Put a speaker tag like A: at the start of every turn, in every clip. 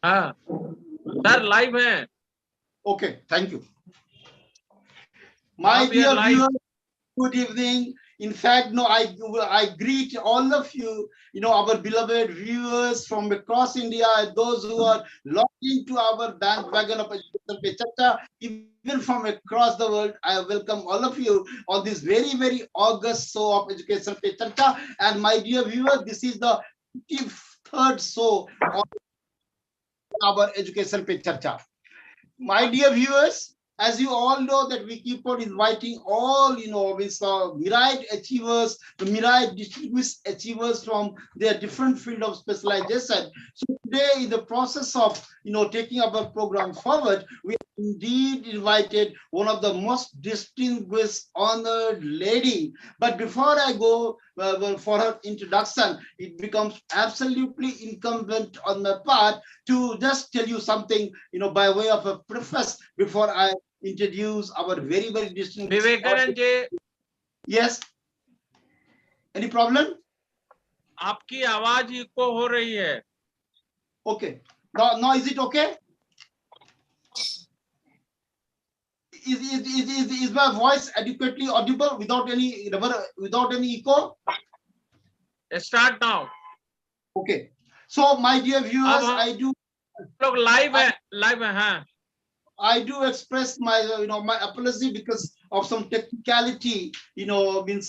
A: हाँ sir live है.
B: Okay, thank you.
A: हाँ
B: My
A: we are
B: dear
A: live.
B: viewers, good evening. In fact, no, I greet all of you, our beloved viewers from across India, those who are logged into our bandwagon of Education Pe Charcha, even from across the world. I welcome all of you on this very, very August show of Education Pe Charcha. And my dear viewers, this is the 53rd show of our Education Pe Charcha. My dear viewers, as you all know that we keep on inviting all, with myriad achievers, the myriad distinguished achievers from their different field of specialization. So today, in the process of, taking our program forward, we indeed invited one of the most distinguished, honored lady. But before I go for her introduction, it becomes absolutely incumbent on my part to just tell you something, by way of a preface before I introduce our very, very distinguished.
A: Vivekanand ji,
B: Yes. Any problem?
A: आपकी आवाज eco हो रही है.
B: Okay. Now is it okay? Is my voice adequately audible without any echo?
A: Start now.
B: Okay. So my dear viewers, I do.
A: लोग live है हाँ.
B: I do express my, my apology because of some technicality, means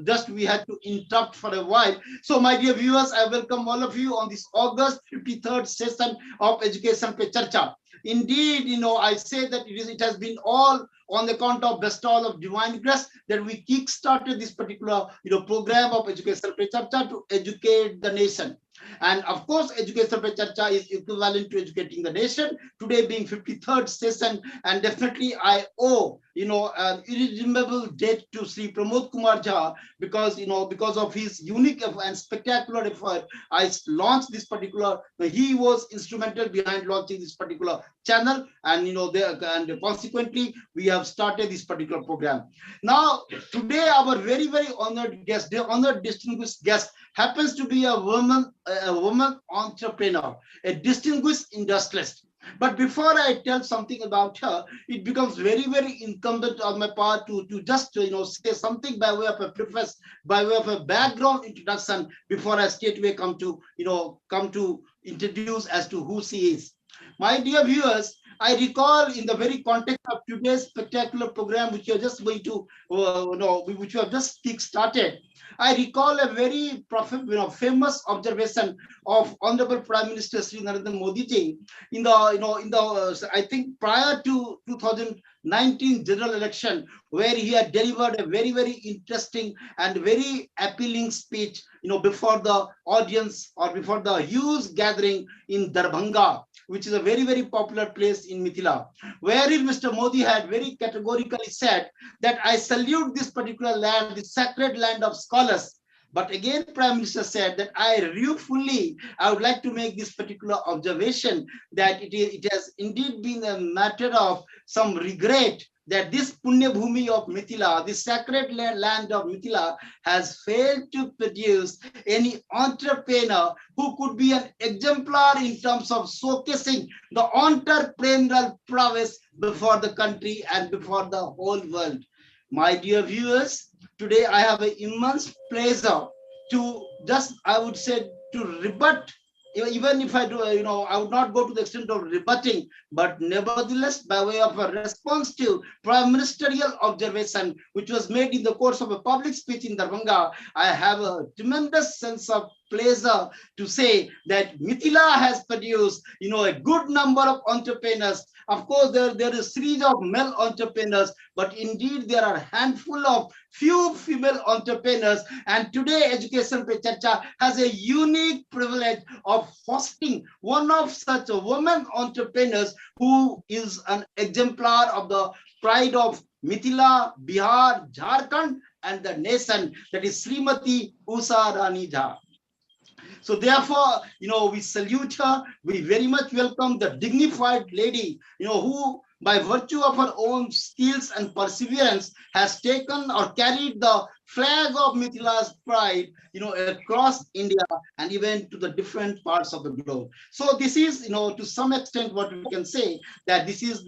B: just we had to interrupt for a while. So my dear viewers, I welcome all of you on this August 53rd session of Education Pe Charcha. Indeed, I say that it has been all on account of bestowal of divine grace that we kick-started this particular, program of Education Pe Charcha to educate the nation. And of course, Education Pe Charcha is equivalent to educating the nation. Today being 53rd session, and definitely I owe, an irredeemable debt to Sri Pramod Kumar Jha because, because of his unique and spectacular effort, I launched this particular. He was instrumental behind launching this particular channel, and and consequently we have started this particular program. Now, today our very, very honored guest, the honored distinguished guest, happens to be a woman entrepreneur, a distinguished industrialist. But before I tell something about her, it becomes very, very incumbent on my part to just say something by way of a preface, by way of a background introduction before I straightway come to introduce as to who she is. My dear viewers, I recall in the very context of today's spectacular program, which you are just going to, which you have just kick-started, I recall a very famous observation of Honorable Prime Minister Sri Narendra Modi ji in the, I think prior to 2019 general election, where he had delivered a very, very interesting and very appealing speech, before the audience or before the huge gathering in Darbhanga, which is a very, very popular place in Mithila, wherein Mr. Modi had very categorically said that I salute this particular land, the sacred land of scholars. But again, Prime Minister said that I would like to make this particular observation that it has indeed been a matter of some regret that this Punya Bhumi of Mithila, this sacred land of Mithila, has failed to produce any entrepreneur who could be an exemplar in terms of showcasing the entrepreneurial prowess before the country and before the whole world. My dear viewers, today I have an immense pleasure to just, I would say, to rebut, even if I do, I would not go to the extent of rebutting, but nevertheless, by way of a response to prime ministerial observation, which was made in the course of a public speech in Darbhanga, I have a tremendous sense of pleasure to say that Mithila has produced, a good number of entrepreneurs. Of course, there is a series of male entrepreneurs, but indeed there are a handful of few female entrepreneurs. And today, Education Pe Charcha has a unique privilege of hosting one of such women entrepreneurs who is an exemplar of the pride of Mithila, Bihar, Jharkhand, and the nation, that is Srimati Usha Rani Jha. So therefore, we salute her. We very much welcome the dignified lady, who by virtue of her own skills and perseverance, has taken or carried the flag of Mithila's pride, across India and even to the different parts of the globe. So this is, to some extent what we can say, that this is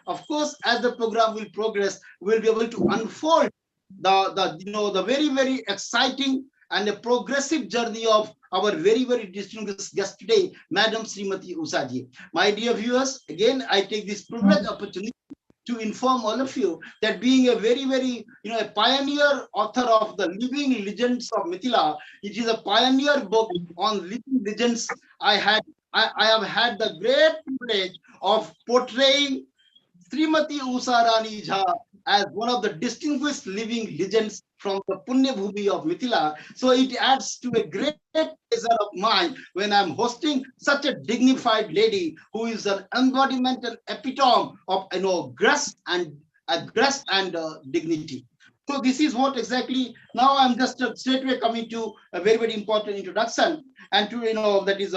B: of course, as the program will progress, we'll be able to unfold the very, very exciting and a progressive journey of our very, very distinguished guest today, Madam Srimati Usaji. My dear viewers, again, I take this privileged opportunity to inform all of you that being a very, very, a pioneer author of the Living Legends of Mithila, it is a pioneer book on living legends. I have had the great privilege of portraying Srimati Usha Rani Jha as one of the distinguished living legends from the Punya Bhumi of Mithila. So it adds to a great pleasure of mine when I'm hosting such a dignified lady who is an embodiment and epitome of grace and dignity. So this is what exactly. Now I'm just straight away coming to a very, very important introduction, and to that is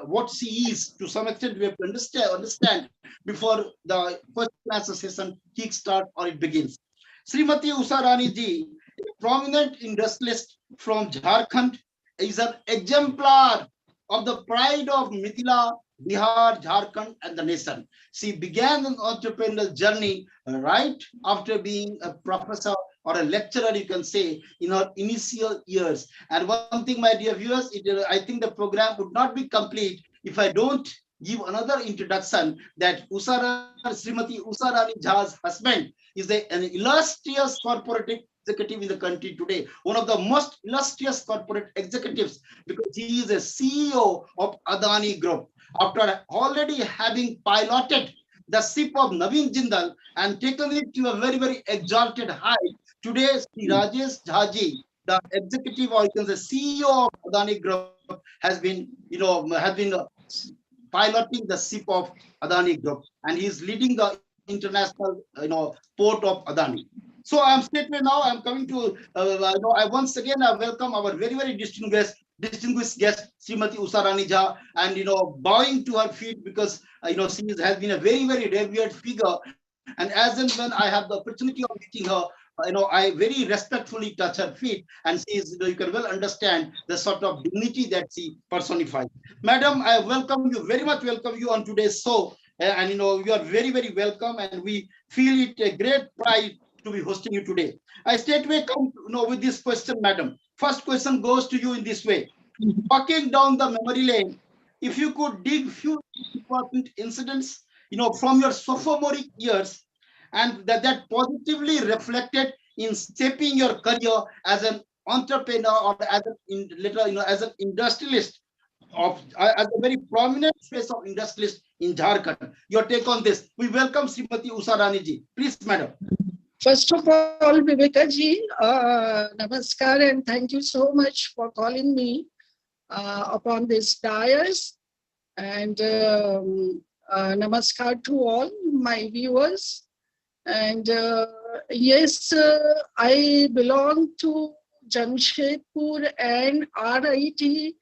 B: what she is. To some extent, we have to understand before the first class session kickstart or it begins. Srimati Usha Rani ji, a prominent industrialist from Jharkhand, is an exemplar of the pride of Mithila, Bihar, Jharkhand, and the nation. She began an entrepreneurial journey right after being a professor or a lecturer, you can say, in her initial years. And one thing, my dear viewers, I think the program would not be complete if I don't give another introduction, that Srimati Usha Rani Jha's husband is an illustrious corporate executive in the country today, one of the most illustrious corporate executives, because he is a CEO of Adani Group. After already having piloted the ship of Naveen Jindal and taken it to a very, very exalted height, today Sri Rajesh Jhaji, the executive or you can say CEO of Adani Group, has been piloting the ship of Adani Group, and he is leading the international, port of Adani. So I'm straightway now. I'm coming to, I once again I welcome our very, very distinguished guest, Srimati Usha Rani Jha, and bowing to her feet, because she has been a very, very revered figure. And as and when I have the opportunity of meeting her, I very respectfully touch her feet, and she is, you can well understand the sort of dignity that she personifies. Madam, I welcome you, very much welcome you on today's show. And you are very, very welcome, and we feel it a great pride to be hosting you today. I straightway come with this question, madam. First question goes to you in this way. Walking down the memory lane, if you could dig few important incidents, from your sophomoric years, and that positively reflected in shaping your career as an entrepreneur or as an industrialist, as a very prominent face of industrialist in Jharkhand. Your take on this. We welcome Srimati Usha Rani ji. Please, madam.
C: First of all, Vivekaji, namaskar, and thank you so much for calling me upon this dais. And namaskar to all my viewers. And yes, I belong to Jamshedpur and RIT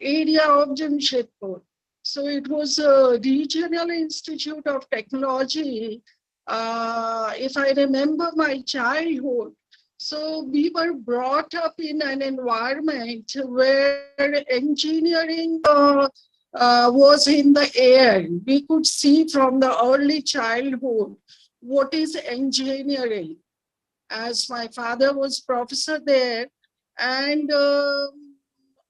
C: area of Jamshedpur. So it was a regional institute of technology. If I remember my childhood, so we were brought up in an environment where engineering was in the air. We could see from the early childhood what is engineering, as my father was professor there. And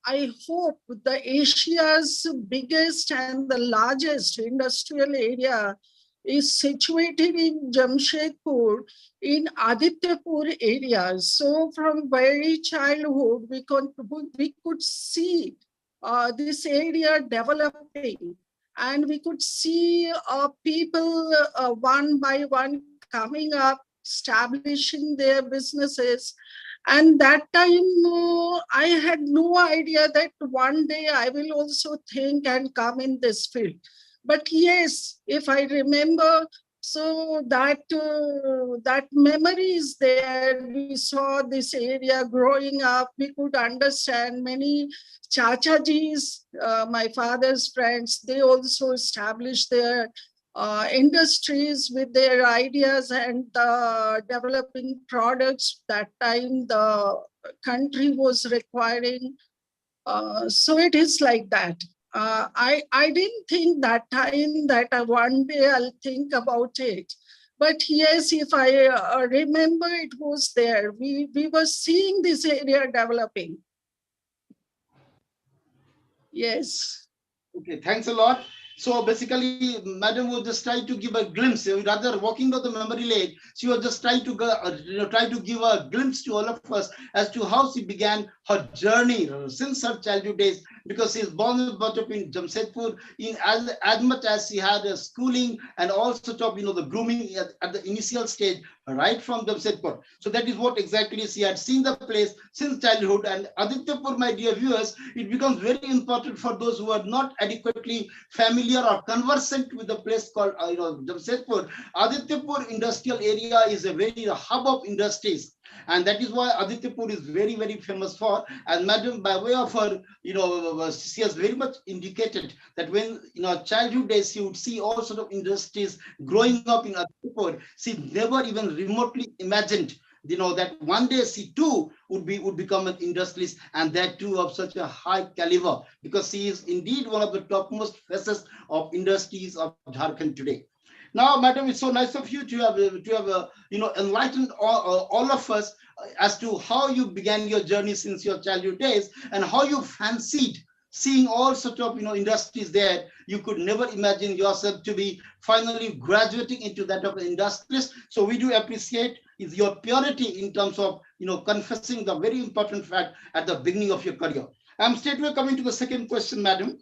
C: I hope the Asia's biggest and the largest industrial area is situated in Jamshedpur, in Adityapur area. So from very childhood, we could see this area developing, and we could see people one by one coming up, establishing their businesses. And that time, I had no idea that one day I will also think and come in this field. But yes, if I remember, so that memory is there. We saw this area growing up. We could understand many CHARCHA jis, my father's friends. They also established their industries with their ideas and developing products that time the country was requiring. So it is like that. I didn't think that time that one day I'll think about it. But yes, if I remember, it was there. We were seeing this area developing. Yes.
B: Okay, thanks a lot. So basically, Madam was just trying to give a glimpse, rather walking down the memory lane. She was just trying to try to give a glimpse to all of us as to how she began her journey since her childhood days. Because she is born and brought up in Jamshedpur, in as much as she had a schooling and also of the grooming at the initial stage, right from Jamshedpur. So that is what exactly she had seen the place since childhood. And Adityapur, my dear viewers, it becomes very important for those who are not adequately familiar or conversant with the place called Jamshedpur. Adityapur industrial area is a very hub of industries. And that is why Adityapur is very, very famous for. And Madam, by way of her, she has very much indicated that when in her childhood days, she would see all sort of industries growing up in Adityapur. She never even remotely imagined that one day she too would become an industrialist, and that too of such a high caliber, because she is indeed one of the topmost faces of industries of Jharkhand today. Now, Madam, it's so nice of you to have enlightened all of us as to how you began your journey since your childhood days and how you fancied seeing all sorts of industries there. You could never imagine yourself to be finally graduating into that of an industrialist. So we do appreciate is your purity in terms of confessing the very important fact at the beginning of your career. I'm straightway coming to the second question, Madam.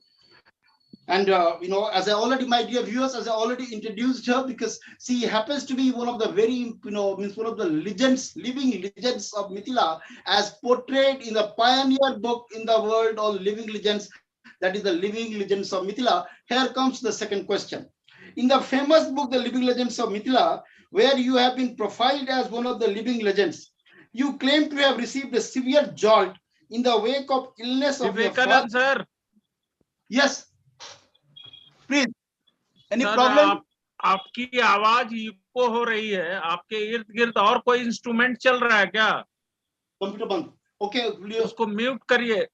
B: And as I already, my dear viewers, as I already introduced her, because she happens to be one of the very, means one of the legends, living legends of Mithila, as portrayed in the pioneer book in the world of living legends, that is the Living Legends of Mithila. Here comes the second question. In the famous book, The Living Legends of Mithila, where you have been profiled as one of the living legends, you claim to have received a severe jolt in the wake of illness of your father.
A: Vivekanand sir.
B: Yes. Please, any
A: sir
B: problem?
A: आपकी आवाज eco हो रही है, आपके इर्द गिर्द और कोई इंस्ट्रूमेंट चल रहा है क्या?
B: Computer बंद. Okay,
A: उसको म्यूट करिए.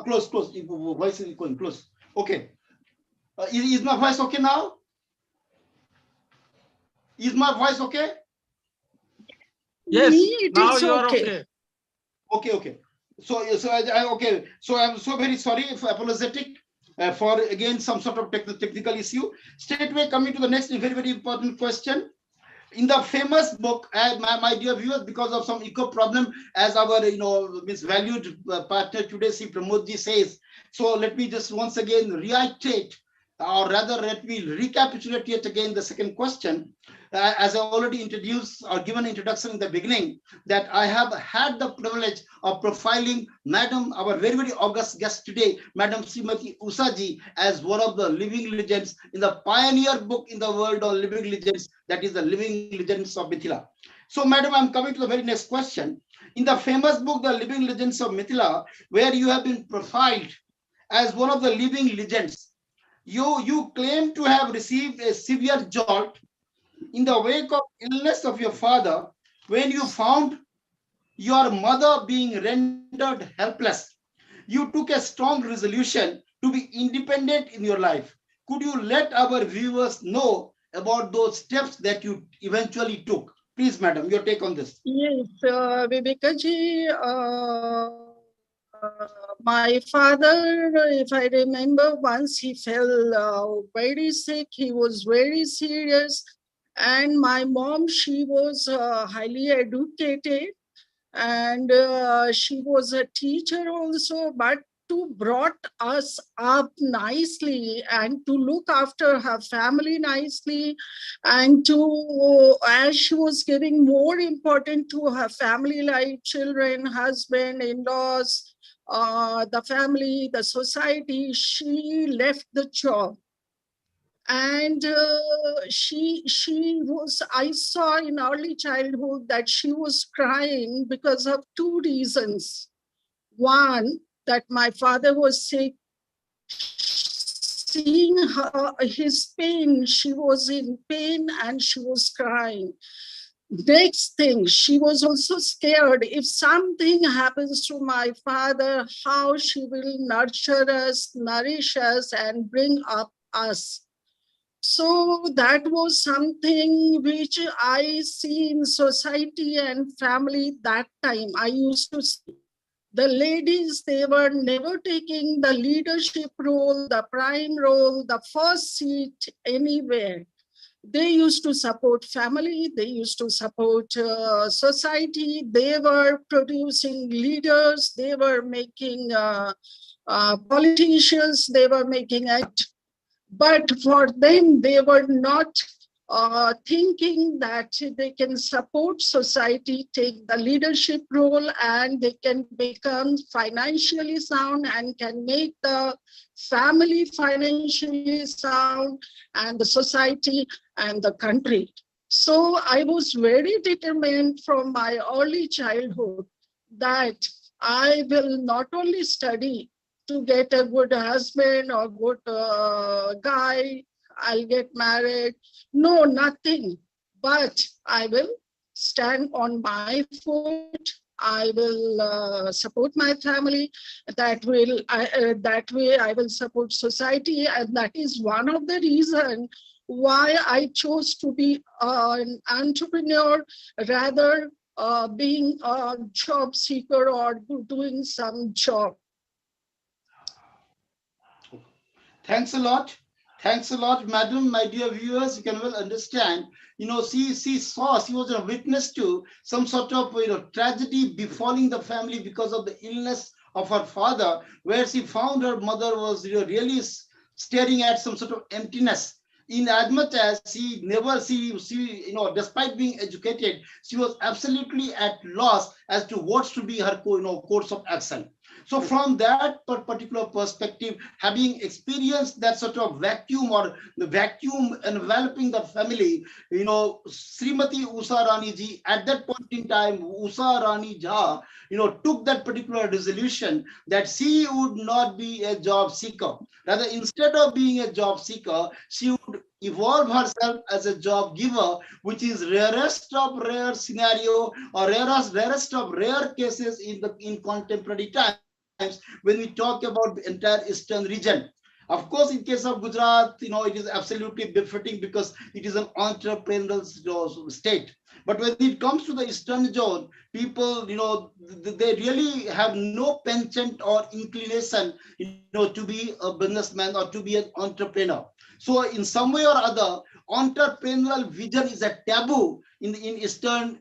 B: Close. Voice is going close. Okay. Is my voice okay now? Is my voice okay?
A: Yes,
C: it
A: now
C: is
A: you are
C: okay.
B: Okay. So I'm so very sorry, apologetic for again some sort of technical issue. Straightway coming to the next very, very important question. In the famous book, my dear viewers, because of some eco problem, as our valued partner today, C. Pramodji says. So let me just once again reiterate, or rather let me recapitulate yet again the second question. As I already introduced or given introduction in the beginning, that I have had the privilege of profiling Madam, our very, very august guest today, Madam Srimati Ushaji, as one of the living legends in the pioneer book in the world of living legends, that is the Living Legends of Mithila. So, Madam, I'm coming to the very next question. In the famous book, The Living Legends of Mithila, where you have been profiled as one of the living legends, you claim to have received a severe jolt in the wake of illness of your father when you found your mother being rendered helpless. You took a strong resolution to be independent in your life. Could you let our viewers know about those steps that you eventually took? Please, Madam, your take on this.
C: Yes, Vivekaji, my father, if I remember, once he fell very sick, he was very serious. And my mom, she was highly educated, and she was a teacher also, but to brought us up nicely and to look after her family nicely, and to as she was giving more important to her family life, children, husband, in-laws, the family, the society, she left the job. And she was, I saw in early childhood that she was crying because of two reasons. One, that my father was sick. seeing his pain, she was in pain and she was crying. Next thing, she was also scared. If something happens to my father, how she will nurture us, nourish us, and bring up us. So that was something which I see in society and family that time. I used to see the ladies, they were never taking the leadership role, the prime role, the first seat anywhere. They used to support family, they used to support society, they were producing leaders, they were making politicians, they were making it. But for them, they were not thinking that they can support society, take the leadership role, and they can become financially sound and can make the family financially sound and the society and the country. So I was very determined from my early childhood that I will not only study to get a good husband or good guy, I'll get married. No, nothing. But I will stand on my foot. I will support my family. That way I will support society, and that is one of the reasons why I chose to be an entrepreneur rather being a job seeker or doing some job.
B: Thanks a lot. Thanks a lot, madam. My dear viewers, you can well understand. She was a witness to some sort of tragedy befalling the family because of the illness of her father, where she found her mother was really staring at some sort of emptiness. In as much as despite being educated, she was absolutely at loss as to what should be her course of action. So from that particular perspective, having experienced that sort of vacuum or the vacuum enveloping the family, Srimati Usha Rani ji, at that point in time, Usha Rani Jha, took that particular resolution that she would not be a job seeker. Rather, instead of being a job seeker, she would evolve herself as a job giver, which is rarest of rare scenario or rarest of rare cases in contemporary times when we talk about the entire eastern region. Of course, in case of Gujarat, it is absolutely befitting because it is an entrepreneurial state. But when it comes to the eastern zone, people, they really have no penchant or inclination, to be a businessman or to be an entrepreneur. So in some way or other, entrepreneurial vision is a taboo in eastern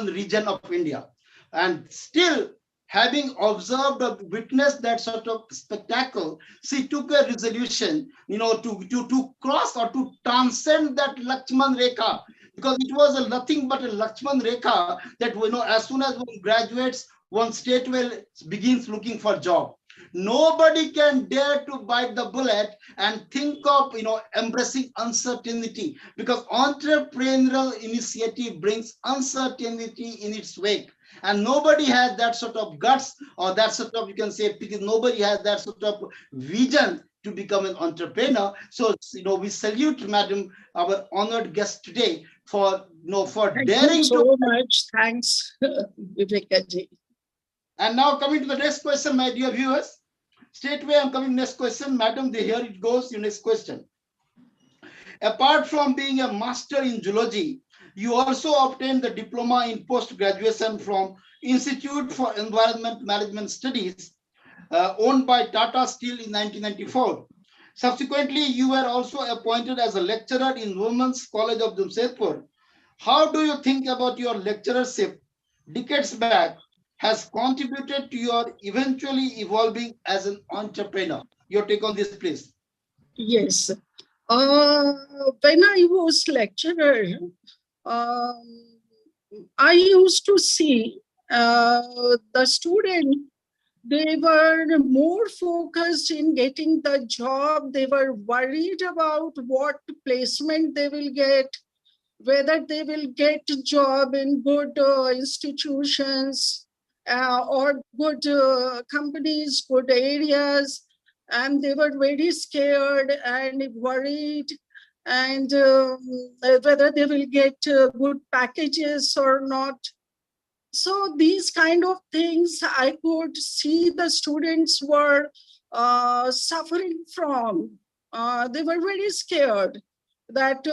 B: region of India. And still, having observed or witnessed that sort of spectacle, she took a resolution, to cross or to transcend that Lakshman Rekha, because it was nothing but a Lakshman Rekha that, as soon as one graduates, one straightway begins looking for job. Nobody can dare to bite the bullet and think of, embracing uncertainty, because entrepreneurial initiative brings uncertainty in its wake. And nobody has that sort of guts or that sort of, you can say, because nobody has that sort of vision to become an entrepreneur. So, we salute, madam, our honored guest today for
C: Thank
B: daring
C: you so
B: to.
C: much. Thanks, Vivekanand.
B: And now coming to the next question, my dear viewers. Straightway, I'm coming next question. Madam, here it goes, your next question. Apart from being a master in zoology, you also obtained the diploma in post-graduation from Institute for Environment Management Studies, owned by Tata Steel in 1994. Subsequently, you were also appointed as a lecturer in Women's College of Jamshedpur. How do you think about your lecturership decades back has contributed to your eventually evolving as an entrepreneur? Your take on this, please.
C: Yes. When I was lecturer, I used to see the student, they were more focused in getting the job. They were worried about what placement they will get, whether they will get a job in good institutions or good companies, good areas. and they were very scared and worried, and whether they will get good packages or not. So these kind of things I could see the students were suffering from. They were very scared that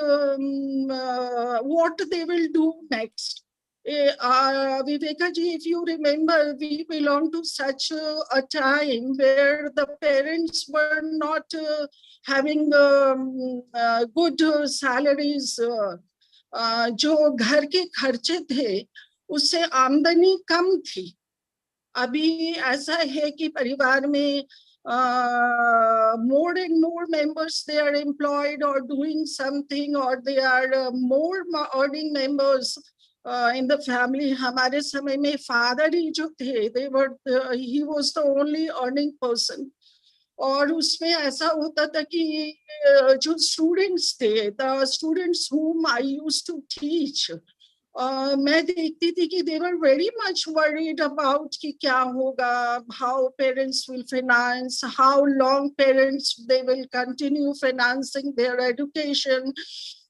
C: what they will do next. Vivekaji, if you remember, we belong to such a time where the parents were not having good salaries. जो घर के खर्चे थे उससे आमदनी कम थी. अभी ऐसा है कि परिवार में more and more members, they are employed or doing something, or they are more earning members in the family. हमारे समय में father ही जो थे, they were he was the only earning person. और उसमें ऐसा होता था कि जो स्टूडेंट्स थे, the students whom I used to teach, मैं देखती थी कि they were very much worried about कि क्या होगा, how parents will finance, how long parents they will continue financing their education.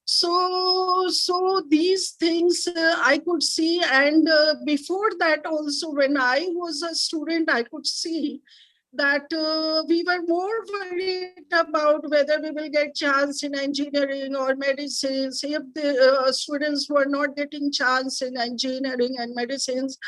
C: So these things I could see, and before that also, when I was a student, I could see that we were more worried about whether we will get chance in engineering or medicines. If the students were not getting chance in engineering and medicines,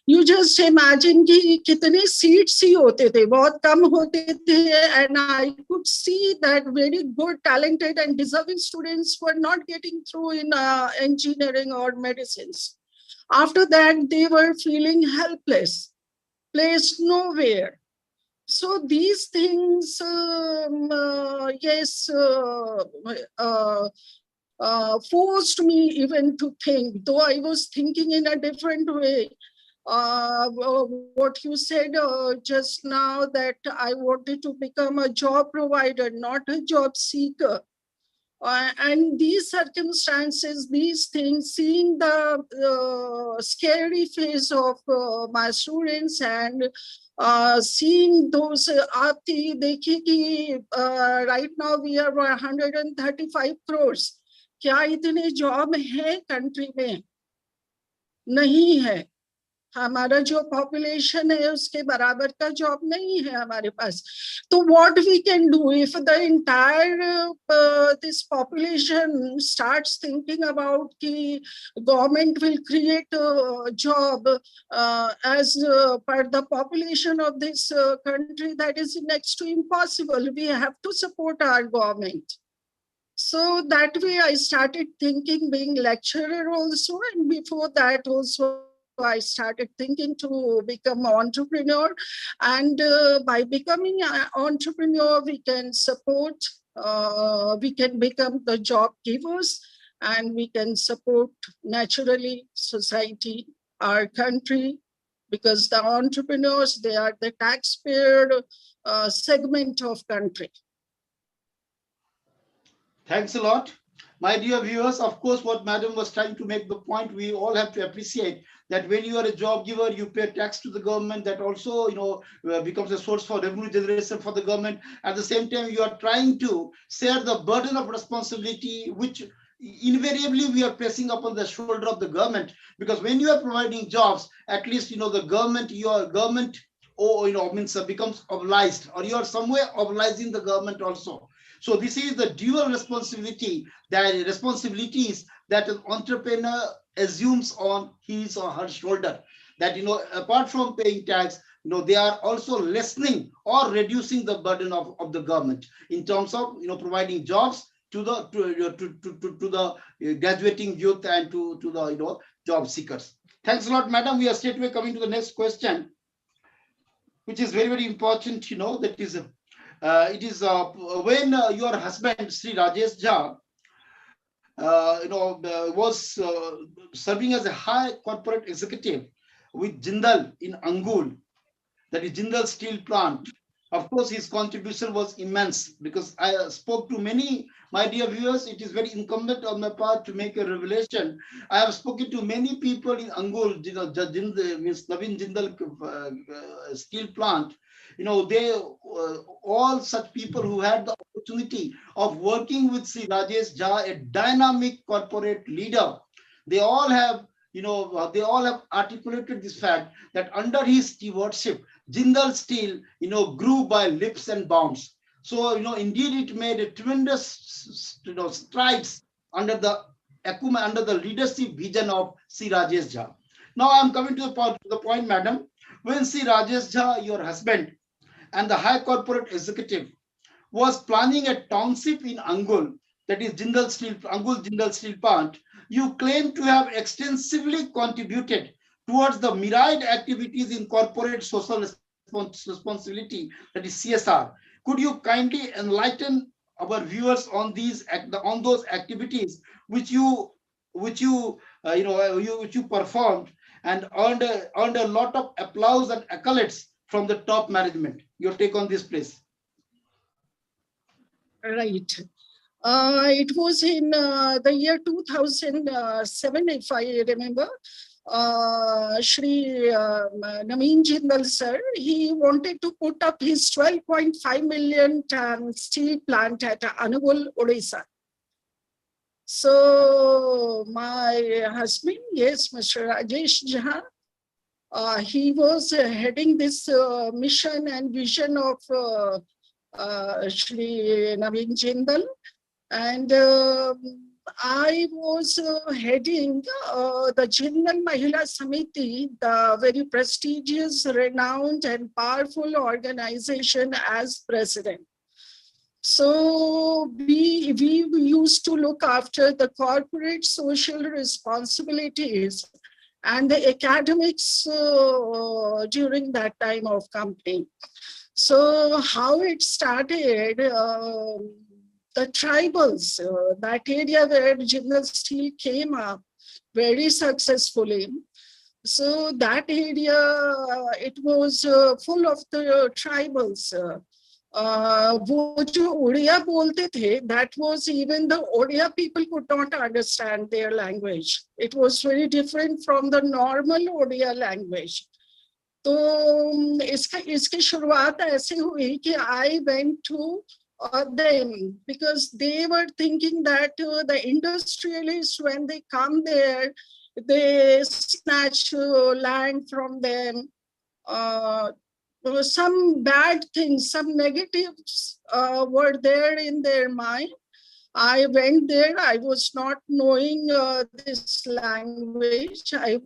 C: you just imagine कि कितने seats ही होते थे, बहुत कम होते थे, and I could see that very good, talented and deserving students were not getting through in engineering or medicines. After that, they were feeling helpless, placed nowhere. So these things, yes, forced me even to think, though I was thinking in a different way. What you said just now, that I wanted to become a job provider, not a job seeker. And these circumstances, these things, seeing the scary face of my students, and seeing those, aapti dekhi ki right now we are 135 crores. क्या इतने job है country में? नहीं है. हमारा जो population है उसके बराबर का जॉब नहीं है हमारे पास. तो what we can do if the entire this population starts thinking about कि government will create a job as per the population of this country, that is next to impossible. We have to support our government. So that way I started thinking, being lecturer also, and before that also I started thinking to become an entrepreneur. And by becoming an entrepreneur, we can support, we can become the job givers, and we can support naturally society, our country, because the entrepreneurs, they are the taxpayer segment of country.
B: Thanks a lot. My dear viewers, of course, what Madam was trying to make the point, we all have to appreciate that when you are a job giver, you pay tax to the government. That also, becomes a source for revenue generation for the government. At the same time, you are trying to share the burden of responsibility, which invariably we are placing upon the shoulder of the government. Because when you are providing jobs, at least the government, your government, becomes obliged, or you are somewhere obliging the government also. So this is the dual responsibility, responsibilities that an entrepreneur assumes on his or her shoulder. That apart from paying tax, they are also lessening or reducing the burden of the government in terms of providing jobs to the graduating youth and to the job seekers. Thanks a lot, Madam. We are straight away coming to the next question, which is very, very important. That is. It is when your husband Sri Rajesh Jha, was serving as a high corporate executive with Jindal in Angul, that is Jindal Steel Plant. Of course, his contribution was immense, because I spoke to many, my dear viewers. It is very incumbent on my part to make a revelation. I have spoken to many people in Angul, means Navin Jindal Steel Plant. they all such people who had the opportunity of working with Sri Rajesh Jha, a dynamic corporate leader, they all have articulated this fact that under his stewardship, Jindal Steel, grew by leaps and bounds. So, indeed, it made a tremendous, strides under the leadership vision of Sri Rajesh Jha. Now, I'm coming to the point, madam. When Sri Rajesh Jha, your husband, and the high corporate executive was planning a township in Angul, that is Angul Jindal Steel Plant, you claim to have extensively contributed towards the myriad activities in corporate social responsibility, that is CSR. Could you kindly enlighten our viewers on those activities which you performed and earned a lot of applause and accolades from the top management? Your take on this, please.
C: Right. It was in the year 2007, if I remember. Shri Naveen Jindal sir, he wanted to put up his 12.5 million ton steel plant at Angul, Odisha. So my husband, yes, Mr. Rajesh Jha, he was heading this mission and vision of Shri Naveen Jindal. And I was heading the Jindal Mahila Samiti, the very prestigious, renowned and powerful organization, as president. So we used to look after the corporate social responsibilities and the academics during that time of company. So how it started, the tribals, that area where Jindal Steel came up very successfully. So that area, it was full of the tribals. वो जो Odia बोलते थे, that was even the Odia people could not understand their language. It was very different from the normal Odia language. तो इसकी शुरुआत ऐसे हुई कि I went to them because they were thinking that the industrialists, when they come there, they snatch land from them. Some bad things, some negatives were there in their mind. I went there. I was not knowing this language. I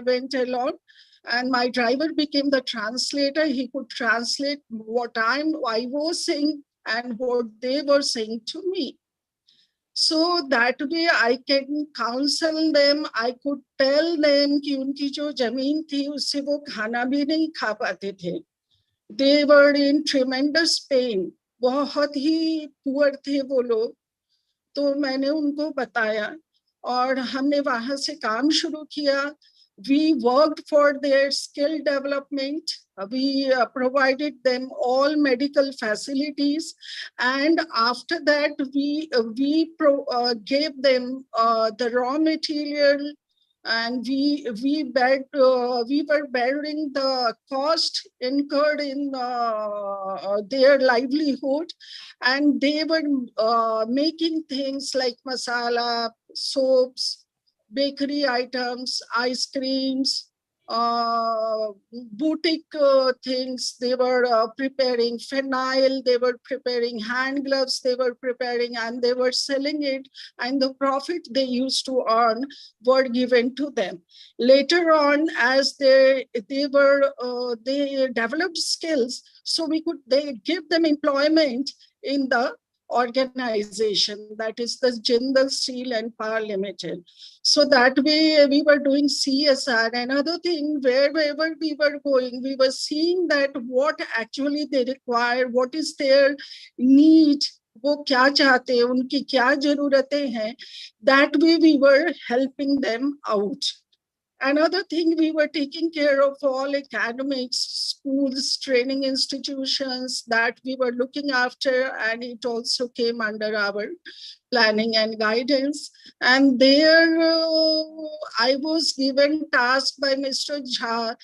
C: went alone, and my driver became the translator. He could translate what I was saying and what they were saying to me. So that way I can counsel them. I could tell them कि उनकी जो जमीन थी उससे वो खाना भी नहीं खा पाते थे. They were in tremendous pain. बहुत ही poor थे वो लोग. तो मैंने उनको बताया और हमने वहाँ से काम शुरू किया. We worked for their skill development. We provided them all medical facilities, and after that we gave them the raw material, and we were bearing the cost incurred in their livelihood, and they were making things like masala, soaps, bakery items, ice creams, boutique things. They were preparing phenyl, they were preparing hand gloves, they were preparing, and they were selling it, and the profit they used to earn were given to them. Later on, as they developed skills, so they give them employment in the organization, that is the Jindal Steel and Power Limited. So that way we were doing CSR. Another thing, wherever we were going, we were seeing that what actually they require, what is their need, वो क्या चाहते हैं, उनकी क्या जरूरतें हैं. That way we were helping them out. Another thing, we were taking care of all academics, schools, training institutions that we were looking after, and it also came under our planning and guidance. And there I was given task by Mr. Jha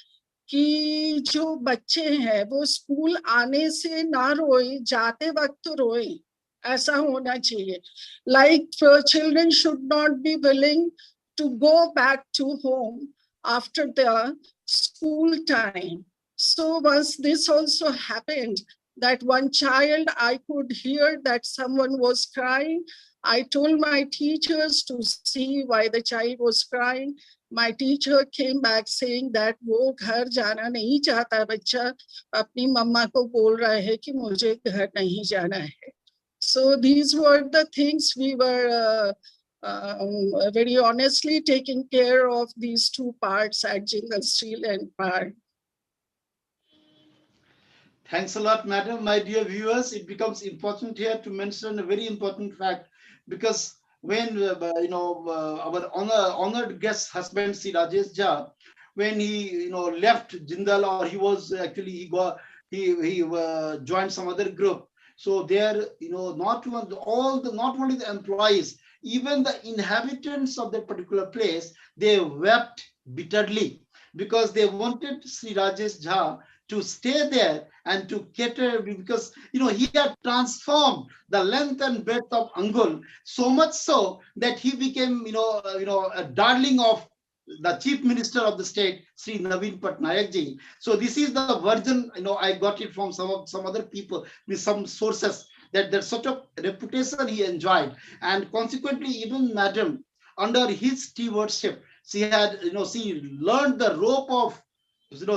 C: कि जो बच्चे हैं वो school आने से ना रोए, जाते वक्त रोए, ऐसा होना चाहिए. Like children should not be willing to go back to home after the school time. So once this also happened, that one child, I could hear that someone was crying. I told my teachers to see why the child was crying. My teacher came back saying that वो घर जाना नहीं चाहता बच्चा, अपनी मम्मा को बोल रहा है कि मुझे घर नहीं जाना है. So these were the things we were very honestly taking care of, these two parts at Jingle Steel and Power.
B: Thanks a lot, madam. My dear viewers, it becomes important here to mention a very important fact, because when our honored guest husband Sri Rajesh Jha, when he left Jindal, or he was actually he joined some other group. So there, not only the employees, even the inhabitants of that particular place, they wept bitterly, because they wanted Sri Rajesh Jha to stay there and to cater, because he had transformed the length and breadth of Angul, so much so that he became a darling of the chief minister of the state, Sri Naveen Patnaik ji. So this is the version, I got it from some other people with some sources, that sort of reputation he enjoyed. And consequently, even madam, under his stewardship, she had she learned the rope of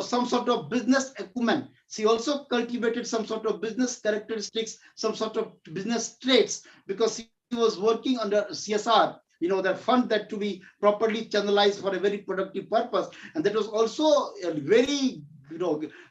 B: some sort of business acumen. She also cultivated some sort of business characteristics, some sort of business traits, because she was working under CSR, the fund that to be properly channelized for a very productive purpose. And that was also a very,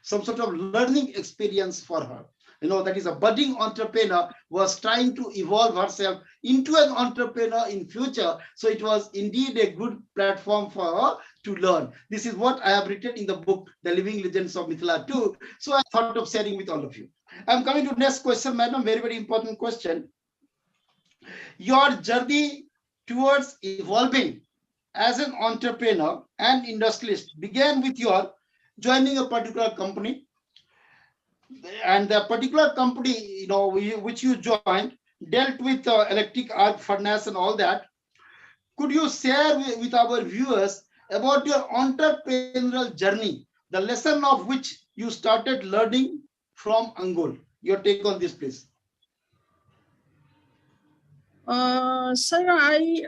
B: some sort of learning experience for her. That is, a budding entrepreneur was trying to evolve herself into an entrepreneur in future. So it was indeed a good platform for her to learn. This is what I have written in the book, The Living Legends of Mithila 2. So I thought of sharing with all of you. I'm coming to the next question, madam. Very, very important question. Your journey towards evolving as an entrepreneur and industrialist began with your joining a particular company. And the particular company, which you joined, dealt with electric arc furnace and all that. Could you share with our viewers about your entrepreneurial journey, the lesson of which you started learning from Angul? Your take on this, please.
C: Sir, I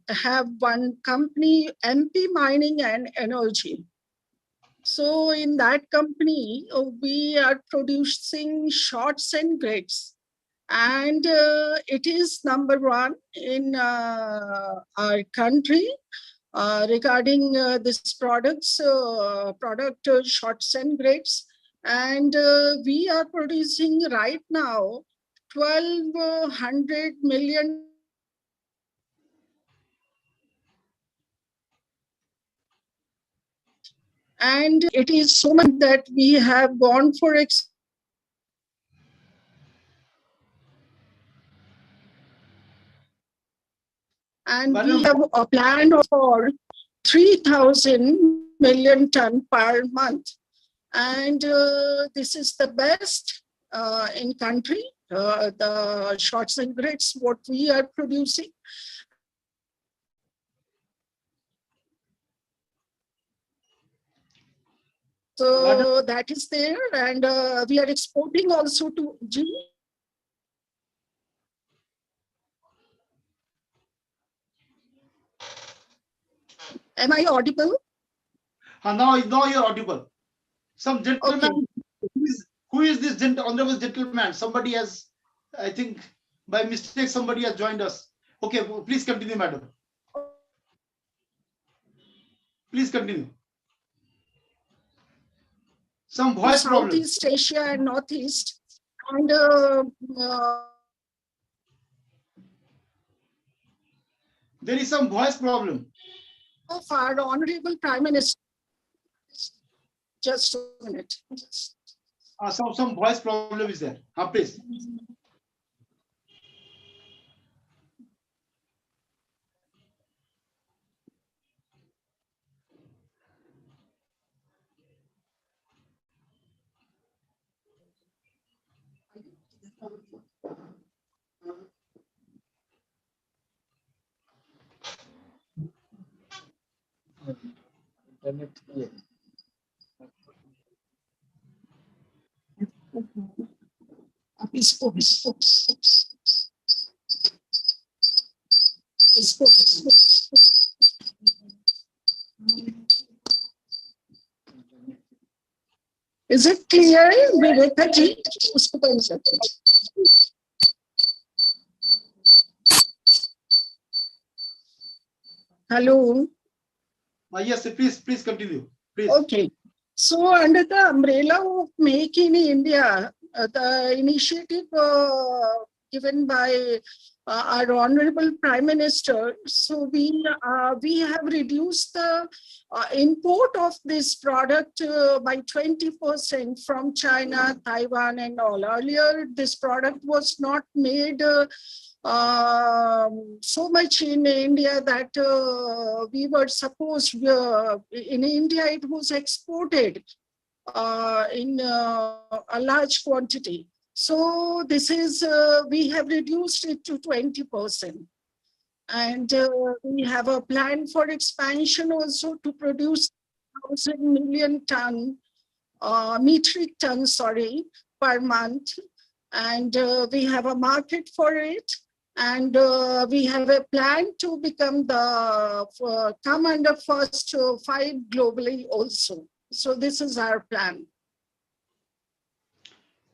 C: have one company, MP Mining and Energy. So in that company, we are producing shots and grades. And it is #1 in our country regarding this product shots and grades. And we are producing right now 1,200 million. And it is so much that we have gone for and we have a plan for 3,000 million ton per month. And this is the best in country, the shots and grades, what we are producing. So that is there, and we are exporting also to G. Am I audible?
B: Now you're audible. Some gentleman, okay. Who is this honorable gentleman? Somebody has, I think, by mistake, somebody has joined us. Okay, please continue, madam. Please continue. Some voice problem.
C: Southeast Asia and Northeast, and
B: there is some voice problem.
C: Of our honorable Prime Minister. Just a minute.
B: Some voice problem is there. Please.
C: Is it clear, Viveka ji? उसको बंद कर दो. Hello.
B: Yes, please continue. Please.
C: Okay. So under the umbrella of Make in India, the initiative given by our Honorable Prime Minister, so we have reduced the import of this product by 20% from China, Taiwan, and all. Earlier, this product was not made so much in India that we were supposed, in India it was exported in a large quantity. So this is, we have reduced it to 20%. And we have a plan for expansion also to produce 1,000 million metric tons, per month. And we have a market for it. And we have a plan to become come under first 5 globally also. So this is our plan.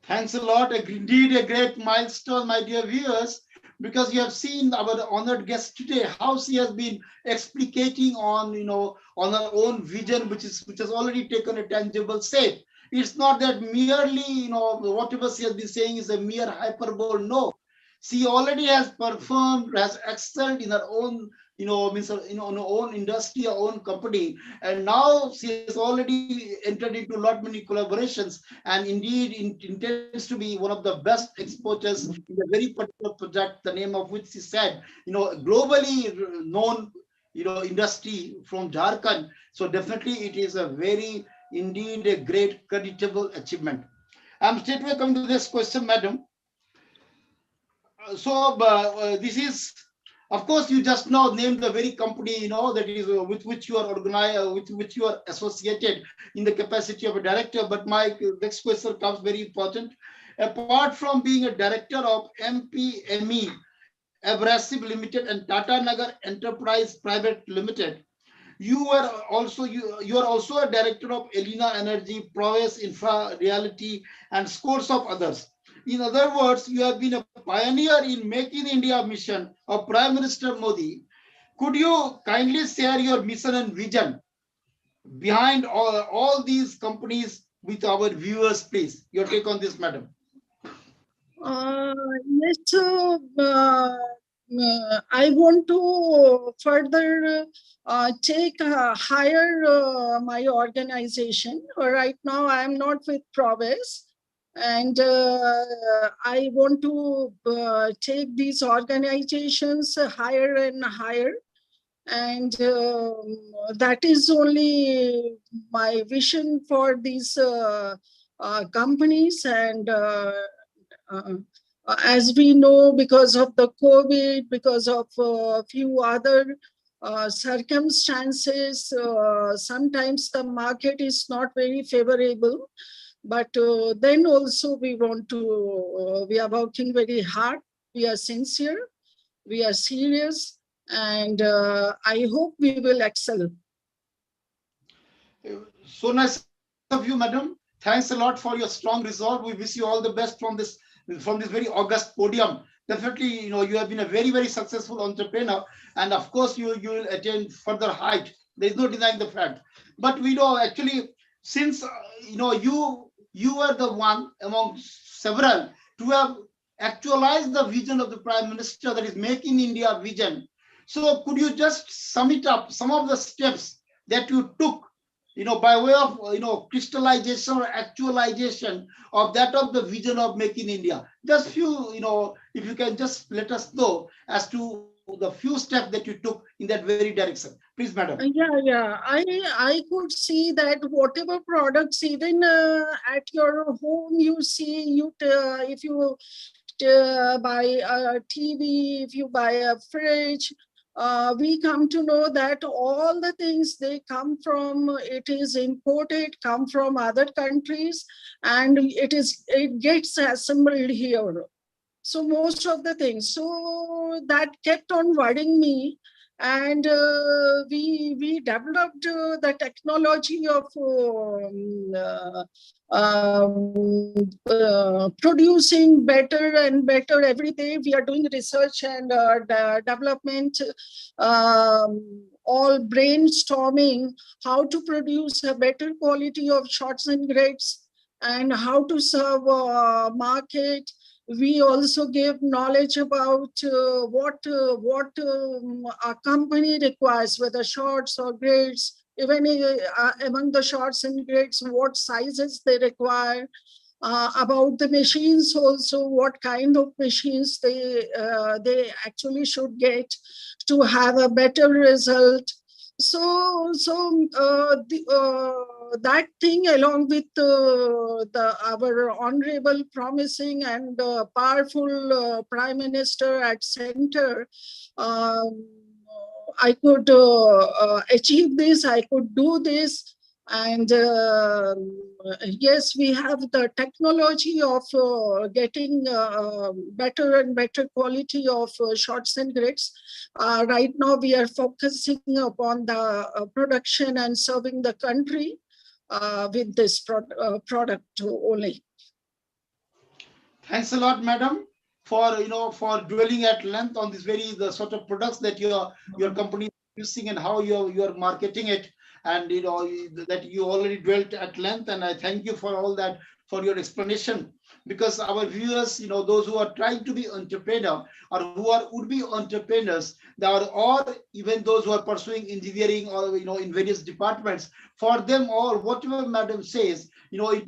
B: Thanks a lot. Indeed, a great milestone, my dear viewers, because you have seen our honored guest today, how she has been explicating on, on her own vision, which has already taken a tangible shape. It's not that merely, whatever she has been saying is a mere hyperbole. No, she already has performed, has excelled in her own, her own industry, her own company, and now she has already entered into lot many collaborations, and indeed intends to be one of the best exporters in a very particular project, the name of which she said, globally known, industry from Jharkhand. So definitely it is a very, indeed a great creditable achievement. I'm straightway coming to this question, madam. So this is, of course, you just now named the very company, that is with which you are organized, with which you are associated in the capacity of a director. But my next question comes very important. Apart from being a director of MPME Abrasive Limited and Tata Nagar Enterprise Private Limited, you are also a director of Elena Energy, Prowess Infra Reality, and scores of others. In other words, you have been a pioneer in Make in India mission of Prime Minister Modi. Could you kindly share your mission and vision behind all these companies with our viewers, please? Your take on this, madam.
C: Yes, I want to further take higher my organization. Right now, I am not with Prowess. And I want to take these organizations higher and higher. And that is only my vision for these companies. And as we know, because of the COVID, because of a few other circumstances, sometimes the market is not very favorable. But then also we want to, we are working very hard, we are sincere, we are serious, and I hope we will excel.
B: So nice of you, madam. Thanks a lot for your strong resolve. We wish you all the best from this very august podium. Definitely, you have been a very, very successful entrepreneur, and of course, you will attain further height. There is no denying the fact. But we know actually, since you are the one among several to have actualized the vision of the Prime Minister, that is Make in India vision. So could you just sum it up, some of the steps that you took, by way of, crystallization or actualization of that of the vision of Make in India? Just few, if you can just let us know as to the few steps that you took in that very direction. Please, madam.
C: Yeah. I could see that whatever products, even at your home, you see, if you buy a TV, if you buy a fridge, we come to know that all the things they come from, it is imported, come from other countries, and it gets assembled here. So most of the things, so that kept on worrying me, and we developed the technology of producing better and better every day. We are doing research and development, all brainstorming how to produce a better quality of shots and grades and how to serve market. We also give knowledge about what a company requires, whether shorts or grades, even among the shorts and grades, what sizes they require, about the machines also, what kind of machines they actually should get to have a better result. So that thing, along with our honorable, promising and powerful Prime Minister at center, I could achieve this, I could do this. And yes, we have the technology of getting better and better quality of shots and grids. Right now, we are focusing upon the production and serving the country with this product only.
B: Thanks a lot, madam, for for dwelling at length on this the sort of products that your company is using and how you're marketing it, and that you already dwelt at length. And I thank you for all that, for your explanation, because our viewers, those who are trying to be entrepreneur or who are would-be entrepreneurs, or even those who are pursuing engineering or in various departments, for them all, whatever madam says,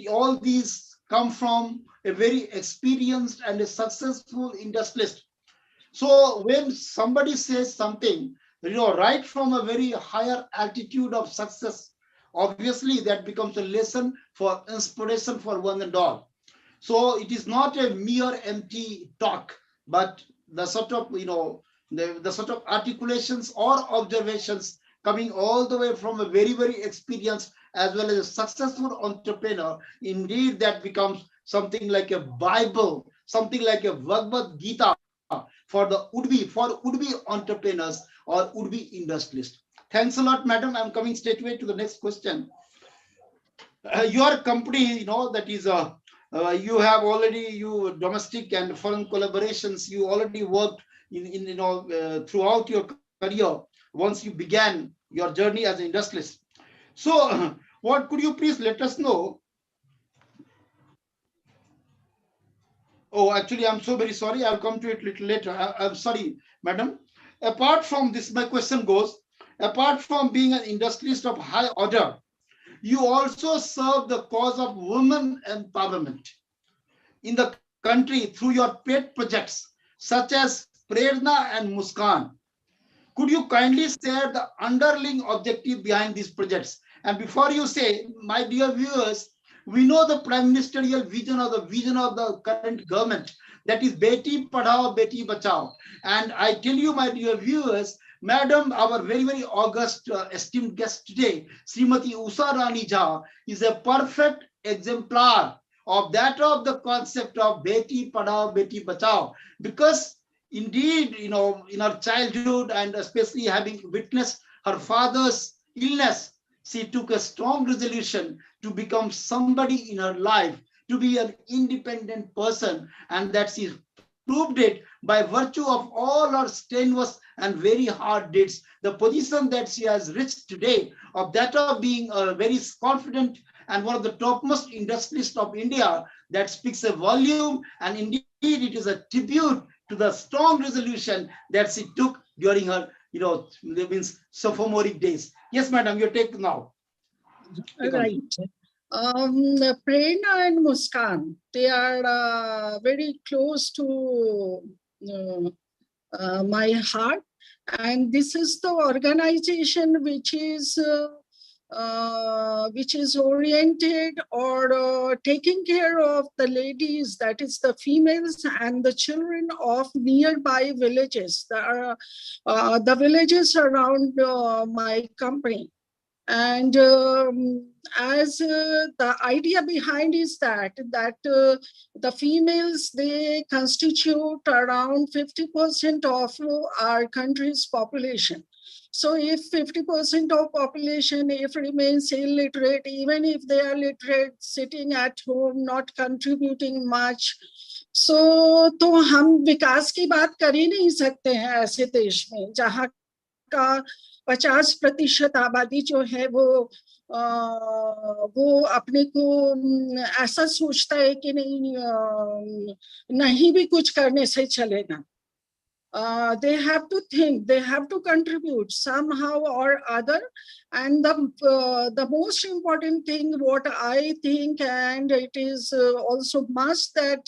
B: all these come from a very experienced and a successful industrialist. So when somebody says something, right from a very higher altitude of success, obviously that becomes a lesson for inspiration for one and all. So it is not a mere empty talk, but the sort of the sort of articulations or observations coming all the way from a very, very experienced as well as a successful entrepreneur. Indeed, that becomes something like a Bible, something like a Bhagavad Gita for would-be entrepreneurs or would-be industrialists. Thanks a lot, madam. I'm coming straight away to the next question. Your company, that is you have already domestic and foreign collaborations. You already worked in throughout your career once you began your journey as an industrialist. So, what could you please let us know? Oh, actually, I'm so very sorry. I'll come to it a little later. I'm sorry, madam. Apart from this, my question goes, apart from being an industrialist of high order, you also serve the cause of women empowerment in the country through your pet projects, such as Prerna and Muskan. Could you kindly share the underlying objective behind these projects? And before you say, my dear viewers, we know the prime ministerial vision or the vision of the current government, that is Beti Padhao, Beti Bachao. And I tell you, my dear viewers, madam, our very, very august esteemed guest today, Srimati Usha Rani Jha, is a perfect exemplar of the concept of Beti Padhao, Beti Bachao. Because indeed, in her childhood, and especially having witnessed her father's illness, she took a strong resolution to become somebody in her life, to be an independent person, and that she proved it by virtue of all her strenuous and very hard deeds. The position that she has reached today, of that of being a very confident and one of the topmost industrialists of India, that speaks a volume, and indeed it is a tribute to the strong resolution that she took during her, sophomoric days. Yes, madam, your take now.
C: Right. Prerna and Muskan, they are very close to my heart. And this is the organization which is which is oriented or taking care of the ladies, that is the females and the children of nearby villages. The villages around my company. And as the idea behind is that the females, they constitute around 50% of our country's population. So if 50% of population if remains illiterate, even if they are literate, sitting at home, not contributing much, so तो हम विकास की बात कर ही नहीं सकते हैं ऐसे देश में जहाँ का 50% आबादी जो है वो अपने को ऐसा सोचता है कि नहीं भी कुछ करने से चलेगा. They have to think, they have to contribute somehow or other. And the most important thing, what I think, and it is also must, that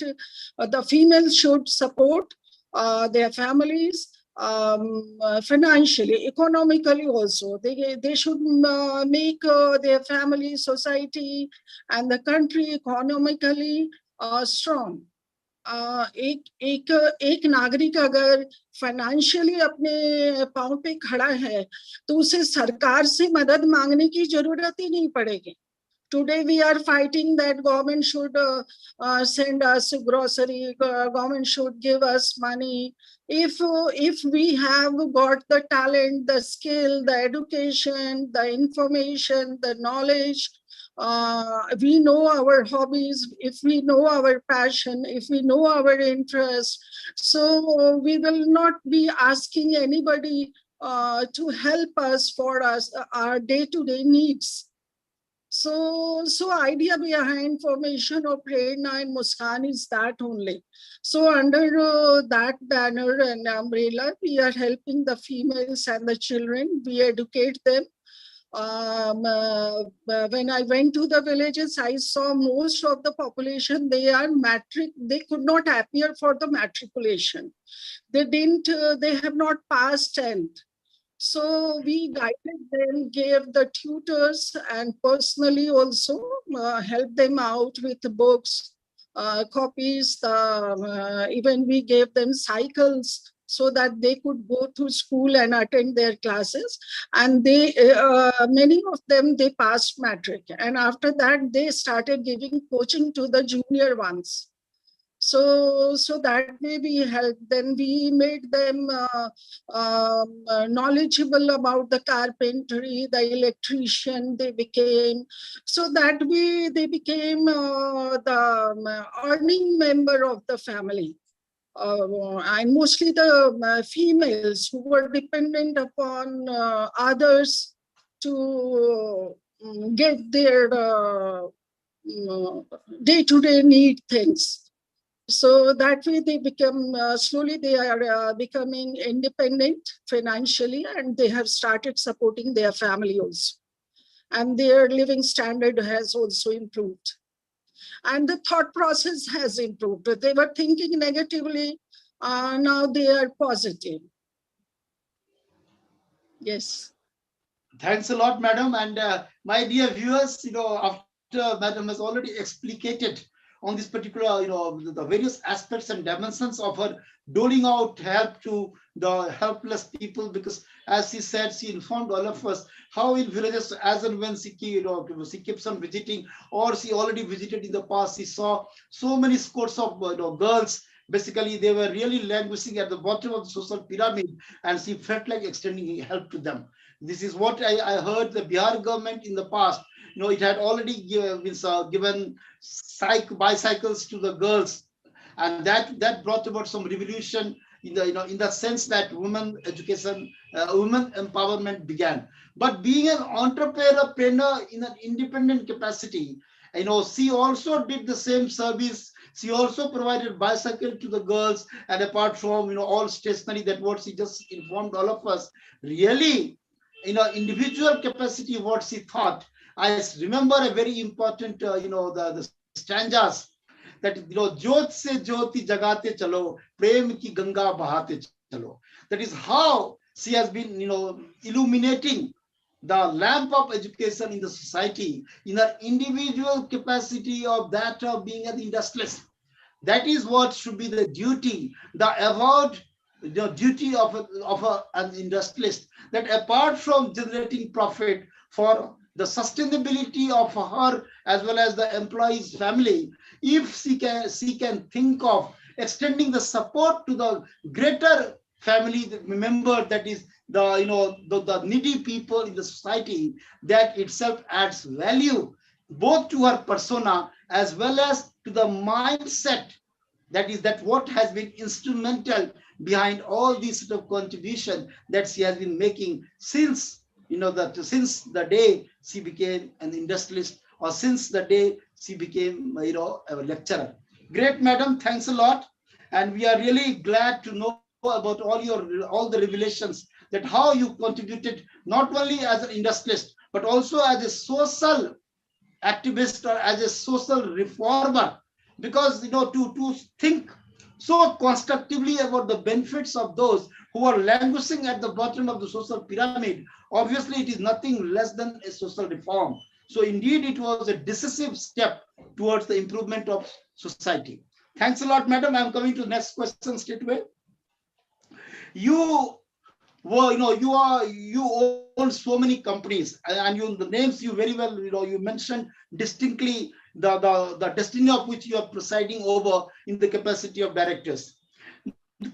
C: the females should support their families financially, economically also. They should make their family, society, and the country economically strong. एक नागरिक अगर financially अपने पांव पे खड़ा है तो उसे सरकार से मदद मांगने की जरूरत ही नहीं पड़ेगी. Today we are fighting that government should send us grocery, government should give us money. If we have got the talent, the skill, the education, the information, the knowledge, we know our hobbies, if we know our passion, if we know our interest, so we will not be asking anybody to help us for our day-to-day needs. So idea behind formation of Prerna and Muskan is that only. So under that banner and umbrella, we are helping the females and the children. We educate them. When I went to the villages, I saw most of the population, they could not appear for the matriculation. They have not passed 10th. So we guided them, gave the tutors, and personally also helped them out with the books, copies, even we gave them cycles so that they could go to school and attend their classes. And many of them, they passed matric. And after that, they started giving coaching to the junior ones. So that way we helped them. We made them knowledgeable about the carpentry, the electrician they became. So that way they became the earning member of the family. And mostly the females who were dependent upon others to get their day-to-day need things. So that way they become, slowly they are becoming independent financially, and they have started supporting their family also. And their living standard has also improved. And the thought process has improved. They were thinking negatively, now they are positive. Yes.
B: Thanks a lot, madam. And my dear viewers, after madam has already explicated on this particular, the various aspects and dimensions of her doling out help to the helpless people, because as she said, she informed all of us how in villages, as and when she keeps on visiting, or she already visited in the past, she saw so many scores of girls. Basically, they were really languishing at the bottom of the social pyramid, and she felt like extending help to them. This is what I heard the Bihar government in the past. It had already given bicycles to the girls, and that brought about some revolution in the sense that women education, women empowerment began. But being an entrepreneur in an independent capacity, she also did the same service. She also provided bicycle to the girls, and apart from all stationery, that what she just informed all of us, really individual capacity, what she thought. I remember a very important the stanzas that jyot se jyoti jagate chalo, prem ki ganga bahate chalo. That is how she has been illuminating the lamp of education in the society, in our individual capacity of that of being an industrialist. That is what should be the duty, the avowed duty of, an industrialist, that apart from generating profit for the sustainability of her as well as the employee's family, if she can think of extending the support to the greater family member, that is the the needy people in the society, that itself adds value both to her persona as well as to the mindset, that what has been instrumental behind all these sort of contribution that she has been making since since the day she became an industrialist, or since the day she became a lecturer. Great, madam, thanks a lot. And we are really glad to know about all the revelations, that how you contributed not only as an industrialist but also as a social activist or as a social reformer, because to think so constructively about the benefits of those who are languishing at the bottom of the social pyramid, obviously it is nothing less than a social reform. So indeed it was a decisive step towards the improvement of society. Thanks a lot, madam. I'm coming to the next question straight away. You well, you own so many companies, and the names you very well, you mentioned distinctly the destiny of which you are presiding over in the capacity of directors.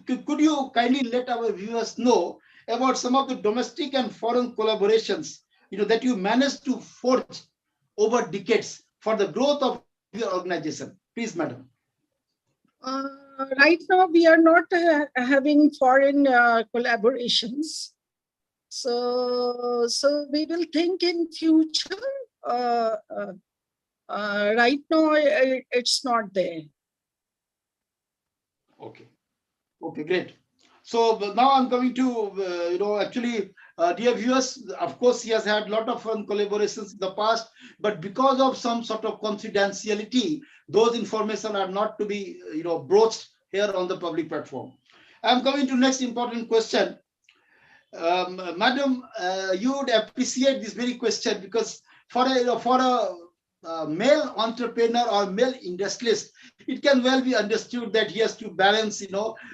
B: Could you kindly let our viewers know about some of the domestic and foreign collaborations, that you managed to forge over decades for the growth of your organization, please, madam?
C: Right now, we are not having foreign collaborations. So we will think in future. Right now, it's not there.
B: Okay. Okay, great. So now I'm coming to, actually, dear viewers, of course, he has had a lot of fun collaborations in the past, but because of some sort of confidentiality, those information are not to be, broached here on the public platform. I'm coming to next important question. Madam, you would appreciate this very question, because for a male entrepreneur or male industrialist, it can well be understood that he has to balance,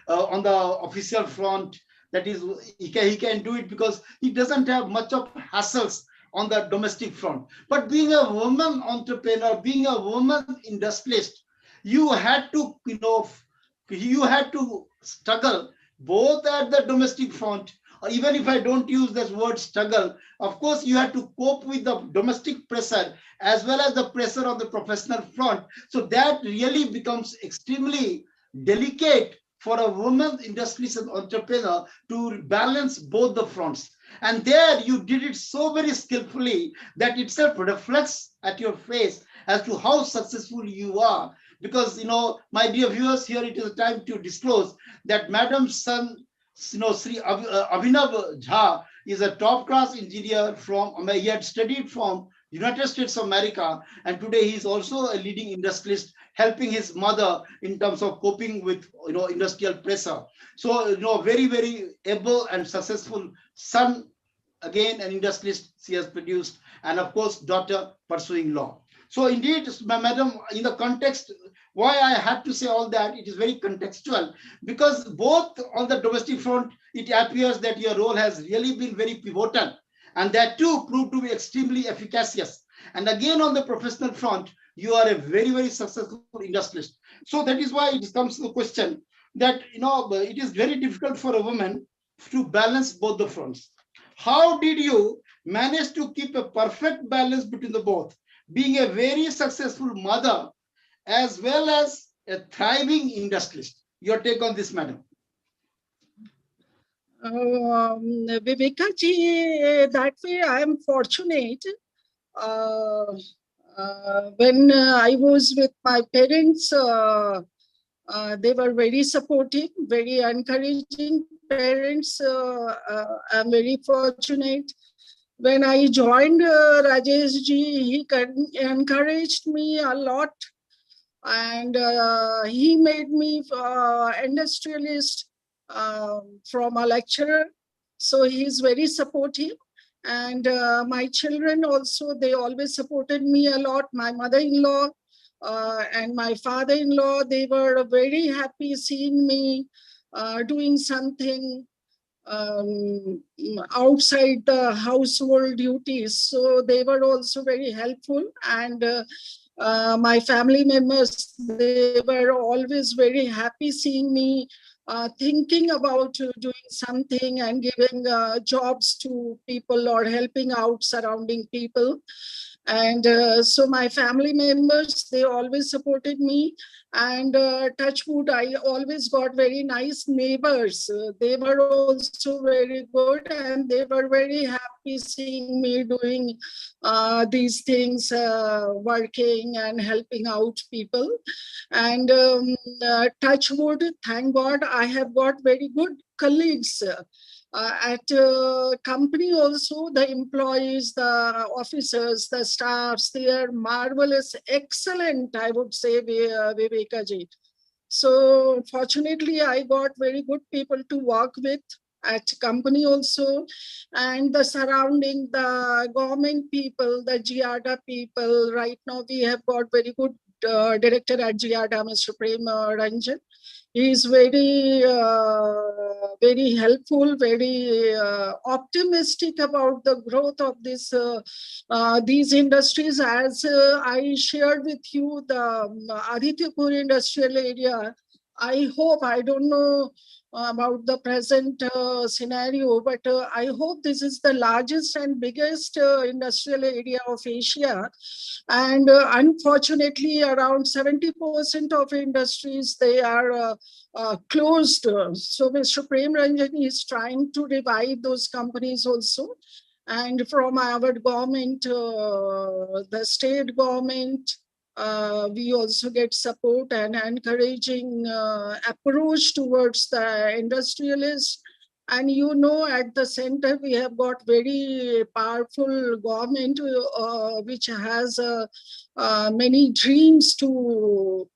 B: on the official front. That is, he can do it because he doesn't have much of hassles on the domestic front. But being a woman entrepreneur, being a woman industrialist, you had to, you had to struggle both at the domestic front, or even if I don't use this word struggle, of course, you have to cope with the domestic pressure as well as the pressure on the professional front. So that really becomes extremely delicate for a woman industrialist and entrepreneur to balance both the fronts. And there you did it so very skillfully that itself reflects at your face as to how successful you are. Because, my dear viewers, here it is a time to disclose that Madam's son, Sri Abhinav Jha, is a top class engineer he had studied from United States of America, and today he is also a leading industrialist, helping his mother in terms of coping with industrial pressure. So very, very able and successful son, again an industrialist she has produced, and of course daughter pursuing law. So indeed, madam, in the context, why I had to say all that, it is very contextual, because both on the domestic front, it appears that your role has really been very pivotal, and that too proved to be extremely efficacious. And again, on the professional front, you are a very, very successful industrialist. So that is why it comes to the question that, it is very difficult for a woman to balance both the fronts. How did you manage to keep a perfect balance between the both, being a very successful mother as well as a thriving industrialist? Your take on this, madam?
C: Viveka ji, that way I am fortunate. When I was with my parents, they were very supportive, very encouraging parents. I'm very fortunate. When I joined Rajesh ji, he encouraged me a lot, and he made me industrialist from a lecturer. So he is very supportive. And my children also, they always supported me a lot. My mother-in-law and my father-in-law, they were very happy seeing me doing something outside the household duties. So they were also very helpful. And my family members, they were always very happy seeing me thinking about doing something and giving jobs to people or helping out surrounding people. And so my family members, they always supported me. And touch wood, I always got very nice neighbors. They were also very good, and they were very happy seeing me doing these things, working and helping out people. And touch wood, thank God, I have got very good colleagues. At company also, the employees, the officers, the staffs, they are marvelous, excellent, I would say, Viveka ji. So fortunately, I got very good people to work with at company also, and the surrounding, the government people, the GIADA people. Right now, we have got very good director at GIADA, Mr. Prem Ranjan. He is very helpful, very optimistic about the growth of these industries. As I shared with you, the Adityapur industrial area, I hope, I don't know about the present scenario, but I hope this is the largest and biggest industrial area of Asia. And unfortunately, around 70% of industries, they are closed. So Mr. Prem Ranjan is trying to revive those companies also. And from our government, the state government, we also get support and encouraging approach towards the industrialists. And you know, at the center, we have got very powerful government which has many dreams to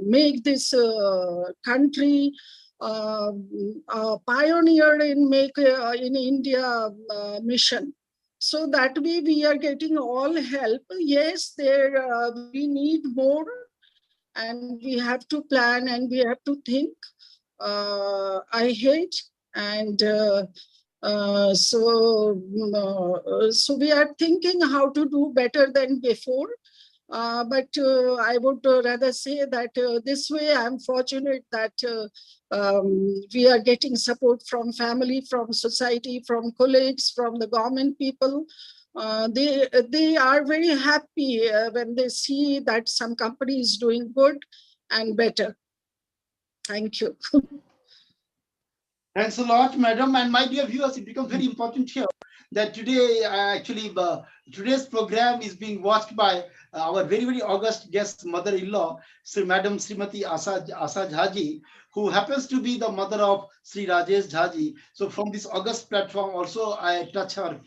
C: make this country pioneer in make in India mission. So that way we are getting all help. Yes, there we need more, and we have to plan and we have to think ahead. And so we are thinking how to do better than before. But I would rather say that this way I'm fortunate that we are getting support from family, from society, from colleagues, from the government people. They are very happy when they see that some company is doing good and better. Thank you.
B: Thanks a lot, madam. And my dear viewers, it becomes very important here that today, today's program is being watched by our very, very august guest mother-in-law, Madam Srimati Asa Jhaji, who happens to be the mother of Sri Rajesh Jhaji. So from this august platform, also I touch her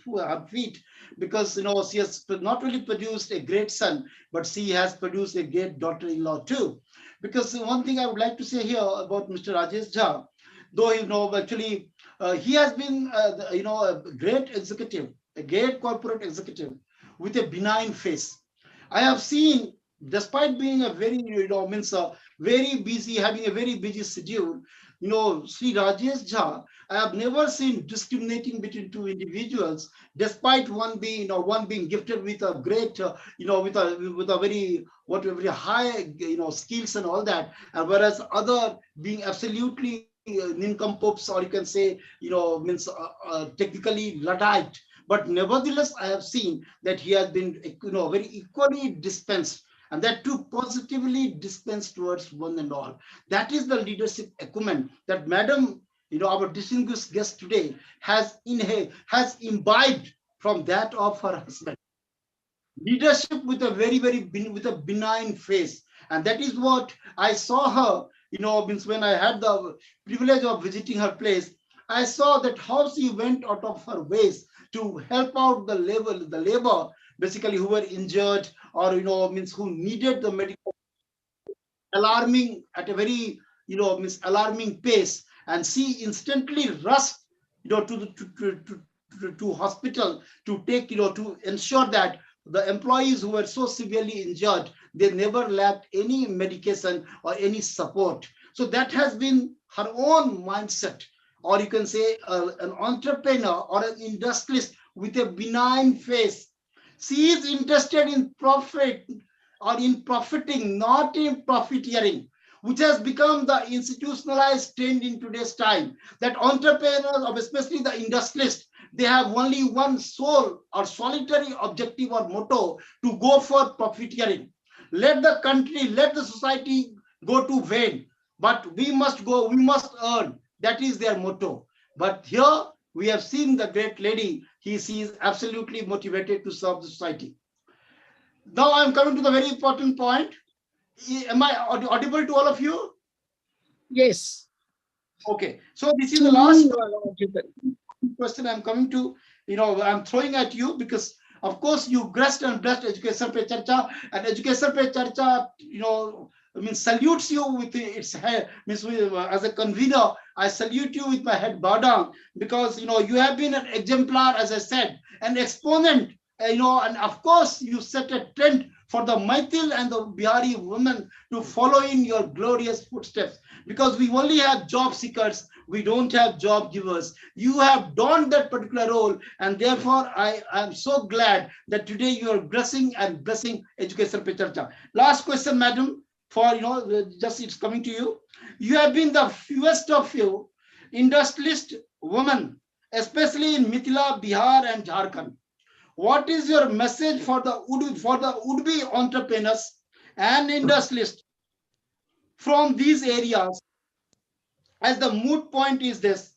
B: feet, because she has not really produced a great son, but she has produced a great daughter-in-law too. Because one thing I would like to say here about Mr. Rajesh Jha, though actually he has been a great executive, a great corporate executive with a benign face. I have seen, despite being a very very busy, having a very busy schedule, Sri Rajesh Jha, I have never seen discriminating between two individuals, despite one being gifted with a great with a very high skills and all that, and whereas other being absolutely nincompoops, or you can say technically Luddite. But nevertheless, I have seen that he has been very equally dispensed, and that too positively dispensed towards one and all. That is the leadership acumen that madam, our distinguished guest today, has imbibed from that of her husband. Leadership with a with a benign face, and that is what I saw her. Means when I had the privilege of visiting her place, I saw that how she went out of her ways to help out the labor, basically, who were injured, or means who needed the medical, alarming at a very alarming pace, and she instantly rushed to to hospital to take, to ensure that the employees who were so severely injured, they never lacked any medication or any support. So that has been her own mindset, or you can say an entrepreneur or an industrialist with a benign face. She is interested in profit or in profiting, not in profiteering, which has become the institutionalized trend in today's time. That entrepreneurs, or especially the industrialists, they have only one sole or solitary objective or motto, to go for profiteering. Let the country, let the society go to vain, but we must go, we must earn. That is their motto. But here we have seen the great lady, she is absolutely motivated to serve the society. Now I'm coming to the very important point. Am I audible to all of you?
C: Yes.
B: Okay. So this is
C: To
B: the
C: me,
B: last
C: you are audible.
B: question I'm coming to, I'm throwing at you, because of course you graced and blessed Education Pe Charcha, and Education Pe Charcha, I mean, salutes you with its head, means as a convener, I salute you with my head bowed down, because you have been an exemplar, as I said, an exponent, and of course you set a trend for the Maithil and the Bihari women to follow in your glorious footsteps, because we only have job seekers, we don't have job givers. You have donned that particular role, and therefore I am so glad that today you are blessing Education Pe Charcha. Last question, madam, for just it's coming to you. You have been the fewest of few industrialist women, especially in Mithila, Bihar, and Jharkhand. What is your message for the would-be entrepreneurs and industrialists from these areas? As the moot point is this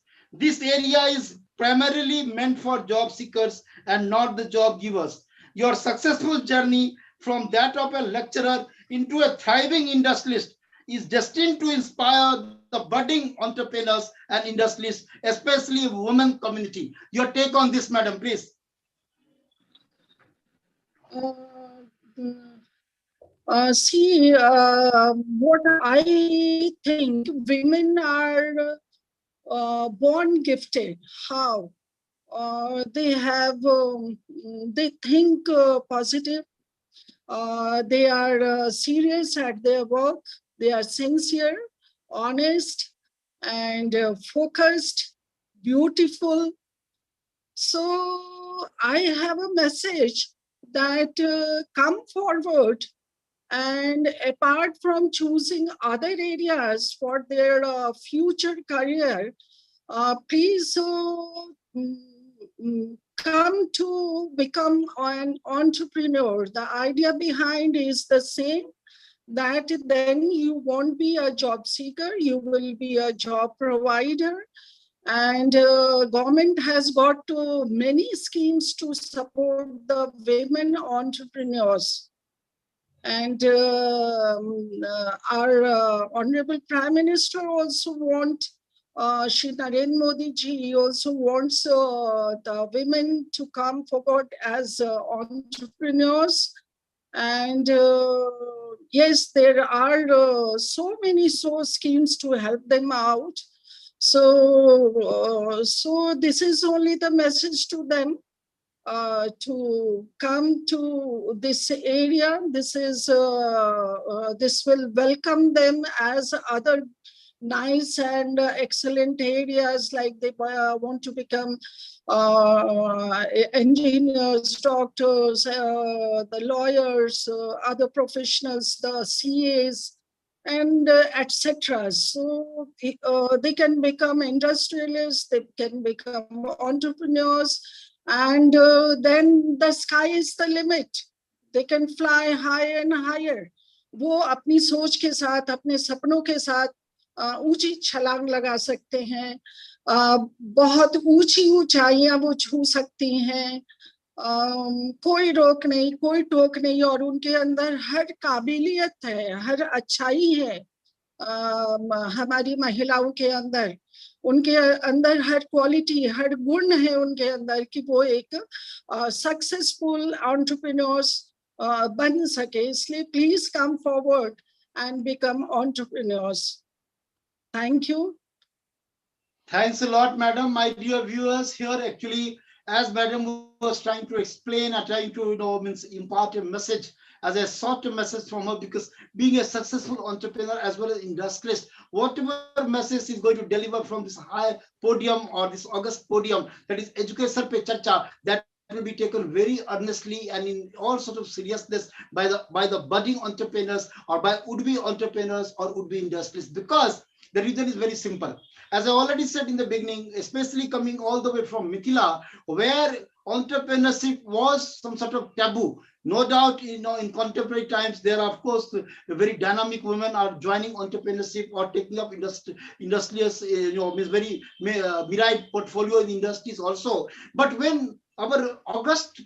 B: area is primarily meant for job seekers and not the job givers. Your successful journey from that of a lecturer into a thriving industrialist is destined to inspire the budding entrepreneurs and industrialists, especially women community. Your take on this, madam, please.
C: See, what I think, women are born gifted. How? They think positive. They are serious at their work. They are sincere, honest, and focused, beautiful. So I have a message that come forward, and apart from choosing other areas for their future career, please come to become an entrepreneur. The idea behind is the same, that then you won't be a job seeker, you will be a job provider. And government has got many schemes to support the women entrepreneurs. And our Honorable Prime Minister also wants, Shri Narendra Modi ji also wants the women to come forward as entrepreneurs. And yes, there are so many schemes to help them out. So this is only the message to them. To come to this area. This will welcome them as other nice and excellent areas, like they want to become engineers, doctors, the lawyers, other professionals, the CAs, and etc. So they can become industrialists, they can become entrepreneurs, and then the sky is the limit. They can fly higher and higher. वो अपनी सोच के साथ, अपने सपनों के साथ ऊंची छलांग लगा सकते हैं, बहुत ऊंची ऊंचाइयां वो छू सकती हैं, कोई रोक नहीं, कोई टोक नहीं, और उनके अंदर हर काबिलियत है, हर अच्छाई है हमारी महिलाओं के अंदर, उनके अंदर हर क्वालिटी, हर गुण है उनके अंदर कि वो एक सक्सेसफुल एंटरप्रेन्योर्स बन सके. इसलिए please come forward and become entrepreneurs. Thank you.
B: Thanks a lot, madam. My dear viewers, here actually as Madam was trying to explain or trying to, means impart a message, as I sought a message from her, because being a successful entrepreneur as well as industrialist, whatever message is going to deliver from this high podium or this august podium, that is education pe charcha, that will be taken very earnestly and in all sort of seriousness by the budding entrepreneurs or by would-be entrepreneurs or would-be industrialists, because the reason is very simple. As I already said in the beginning, especially coming all the way from Mithila, where entrepreneurship was some sort of taboo. No doubt, in contemporary times, there are, of course, very dynamic women are joining entrepreneurship or taking up industrious, means very myriad portfolio in industries also. But when our august,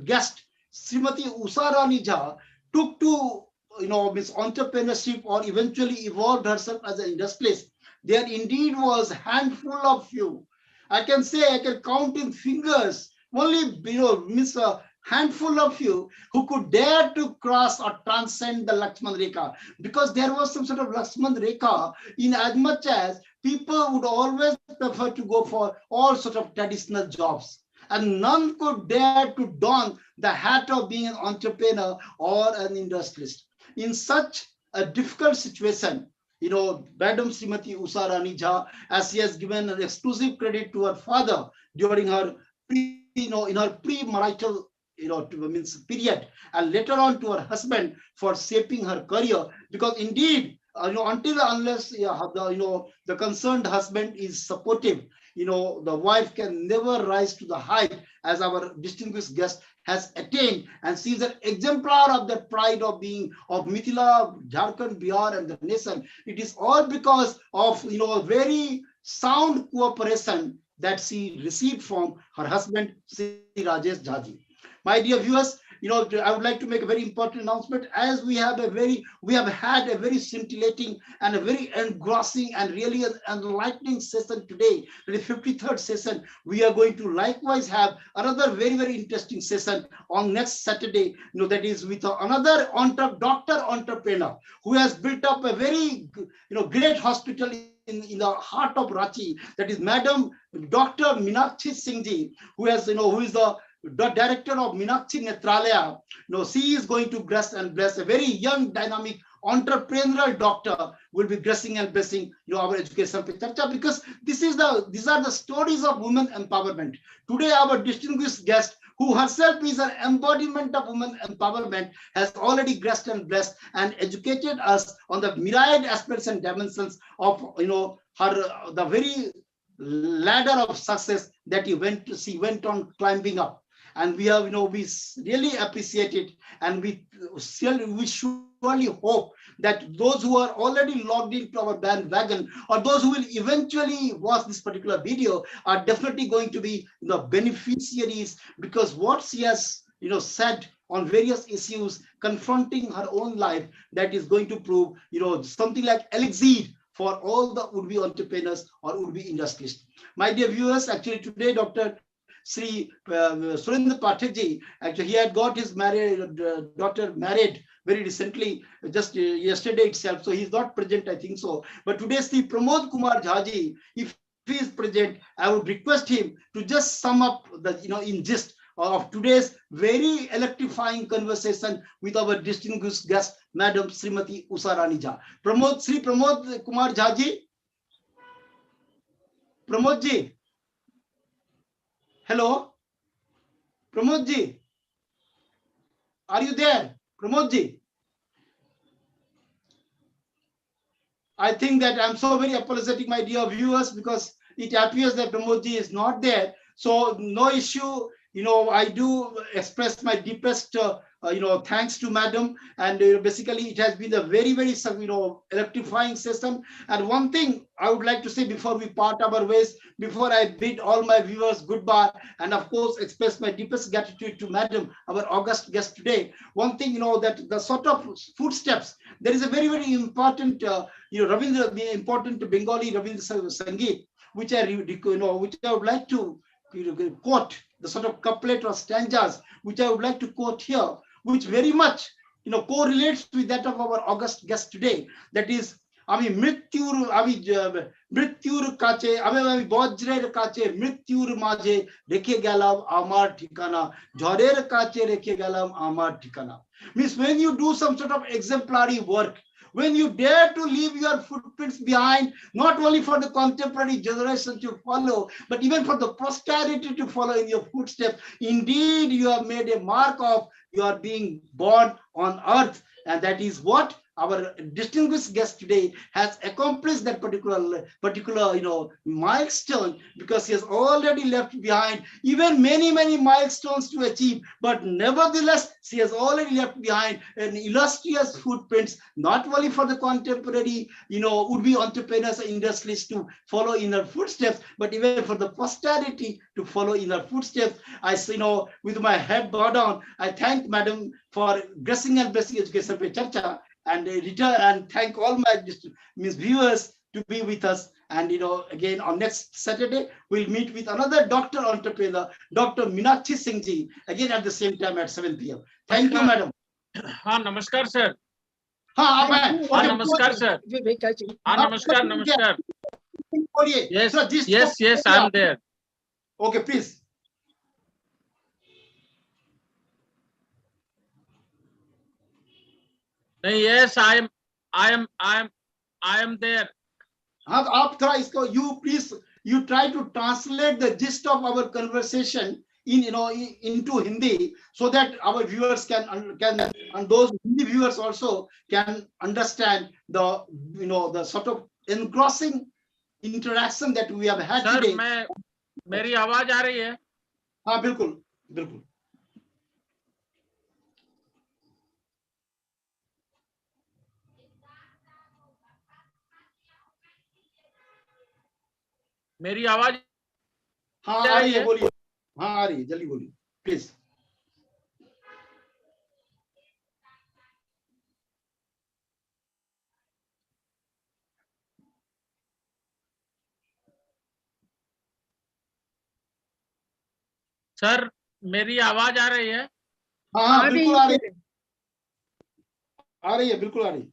B: guest, Srimati Usha Rani Jha, took to, means entrepreneurship or eventually evolved herself as an industrialist, there indeed was handful of few. I can say I can count in fingers. Only, means a handful of you who could dare to cross or transcend the Lakshman Rekha, because there was some sort of Lakshman Rekha in as much as people would always prefer to go for all sort of traditional jobs, and none could dare to don the hat of being an entrepreneur or an industrialist. In such a difficult situation, Madam Srimati Usha Rani Jha, as she has given an exclusive credit to her father during her in her pre-marital, means period, and later on to her husband for shaping her career, because indeed, until unless the concerned husband is supportive, the wife can never rise to the height as our distinguished guest has attained, and she is an exemplar of that pride of being of Mithila, Jharkhand, Bihar, and the nation. It is all because of a very sound cooperation that she received from her husband, Sri Rajesh Jhaji. My dear viewers, I would like to make a very important announcement. As we have had a very scintillating and a very engrossing and really an enlightening session today, the 53rd session. We are going to likewise have another very, very interesting session on next Saturday, that is with another doctor entrepreneur who has built up a very, great hospital in the heart of Ranchi. That is Madam Dr. Meenakshi Singh Ji, who is the director of Meenakshi Netralaya. She is going to bless a very young, dynamic, entrepreneurial doctor will be gracing and blessing our education charcha, because these are the stories of women empowerment. Today, our distinguished guest, who herself is an embodiment of women empowerment, has already graced and blessed and educated us on the myriad aspects and dimensions of the very ladder of success that she went on climbing up. And we have, we really appreciate it, and we surely hope that those who are already logged into our bandwagon, or those who will eventually watch this particular video, are definitely going to be beneficiaries, because what she has said on various issues confronting her own life, that is going to prove something like elixir for all the would-be entrepreneurs or would-be industrialists. My dear viewers, actually today, Dr. Sri Surendra Pathak Ji, actually he had got his daughter married very recently, just yesterday itself. So he's not present, I think so. But today, Sri Pramod Kumar Jhaji, if he is present, I would request him to just sum up the in gist of today's very electrifying conversation with our distinguished guest, Madam Srimati Usha Rani Jha. Sri Pramod Kumar Jhaji. Pramod Ji. Hello, Pramod Ji. Are you there, Pramod Ji? I think that I'm so very apologetic, my dear viewers, because it appears that Pramod Ji is not there. So no issue. I do express my deepest, thanks to Madam. And basically, it has been a very, very, electrifying session. And one thing I would like to say before we part our ways, before I bid all my viewers goodbye, and of course express my deepest gratitude to Madam, our august guest today. One thing, that the sort of footsteps, there is a very, very important, Ravindra, the important Bengali Ravindra Sangeet, which I would like to quote, the sort of couplet or stanzas which I would like to quote here, which very much correlates with that of our august guest today. That is, আমি মৃত্যুর কাছে আমি বজ্রের কাছে মৃত্যুর মাঝে রেখে গেলাম আমার ঠিকানা, ঝড়ের কাছে রেখে গেলাম আমার ঠিকানা। Means when you do some sort of exemplary work, when you dare to leave your footprints behind, not only for the contemporary generation to follow, but even for the posterity to follow in your footsteps, indeed you have made a mark of you are being born on earth. And that is what our distinguished guest today has accomplished, that particular milestone, because he has already left behind even many milestones to achieve, but nevertheless he has already left behind an illustrious footprints, not only for the contemporary would-be entrepreneurs and industrialists to follow in her footsteps, but even for the posterity to follow in her footsteps. I with my head bowed down, I thank Madam for gracing and blessing Education Pe Charcha, and return and thank all my viewers to be with us. And again on next Saturday we'll meet with another doctor entrepreneur, Dr. Meenakshi Singh ji, again at the same time at 7 p.m. Thank you, madam.
A: हाँ नमस्कार sir.
B: हाँ आप हैं।
A: हाँ नमस्कार sir.
C: Viveka जी।
A: हाँ नमस्कार नमस्कार। Yes,
B: so
A: yes, I'm there.
B: Okay, please.
A: नहीं, yes, I am there.
B: हाँ तो आप थोड़ा इसको you try to translate the gist of our conversation into Hindi, so that our viewers can and those Hindi viewers also can understand the the sort of engrossing interaction that we have had today.
A: मेरी आवाज आ रही है?
B: हाँ बिल्कुल बिल्कुल।
A: मेरी आवाज
B: हाँ आ रही है, बोलिए। हाँ आ रही है, जल्दी बोलिए प्लीज।
A: सर मेरी आवाज आ रही है?
B: हाँ बिल्कुल आ रही है, आ रही है, बिल्कुल आ रही है।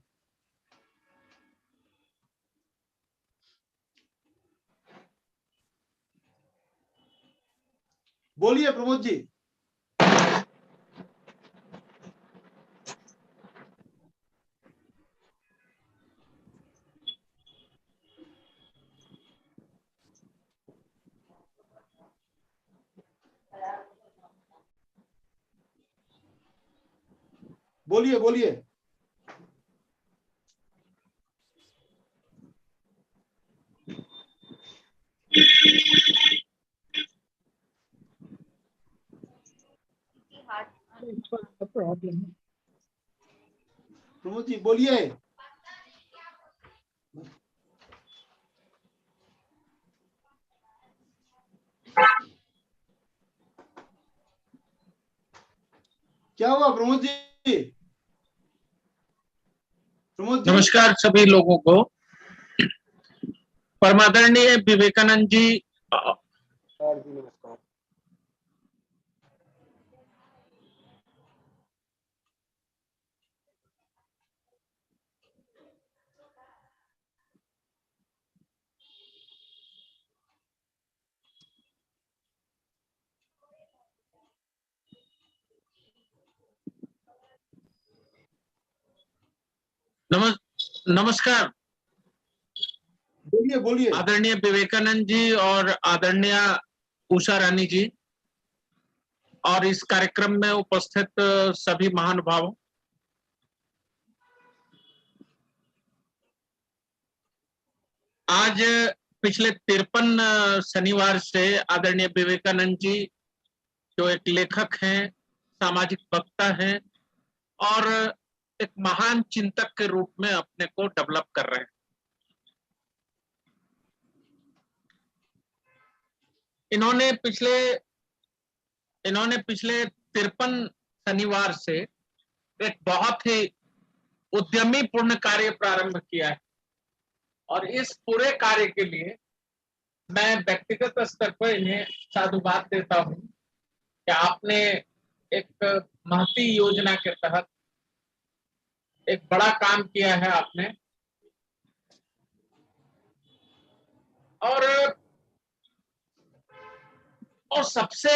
B: बोलिए प्रमोद जी। बोलिए बोलिए। प्रमोद जी बोलिए। क्या हुआ प्रमोद जी?
A: नमस्कार सभी लोगों को। परमादरणीय विवेकानंद जी नमस्कार।
B: बोलिए बोलिए।
A: आदरणीय विवेकानंद जी और आदरणीय उषा रानी जी और इस कार्यक्रम में उपस्थित सभी महानुभावों, आज पिछले 53 शनिवार से आदरणीय विवेकानंद जी जो एक लेखक हैं, सामाजिक वक्ता हैं और एक महान चिंतक के रूप में अपने को डेवलप कर रहे हैं। इन्होंने पिछले 53 शनिवार से एक बहुत ही उद्यमी पूर्ण कार्य प्रारंभ किया है और इस पूरे कार्य के लिए मैं व्यक्तिगत स्तर पर इन्हें साधुवाद देता हूं कि आपने एक महती योजना के तहत एक बड़ा काम किया है। आपने और सबसे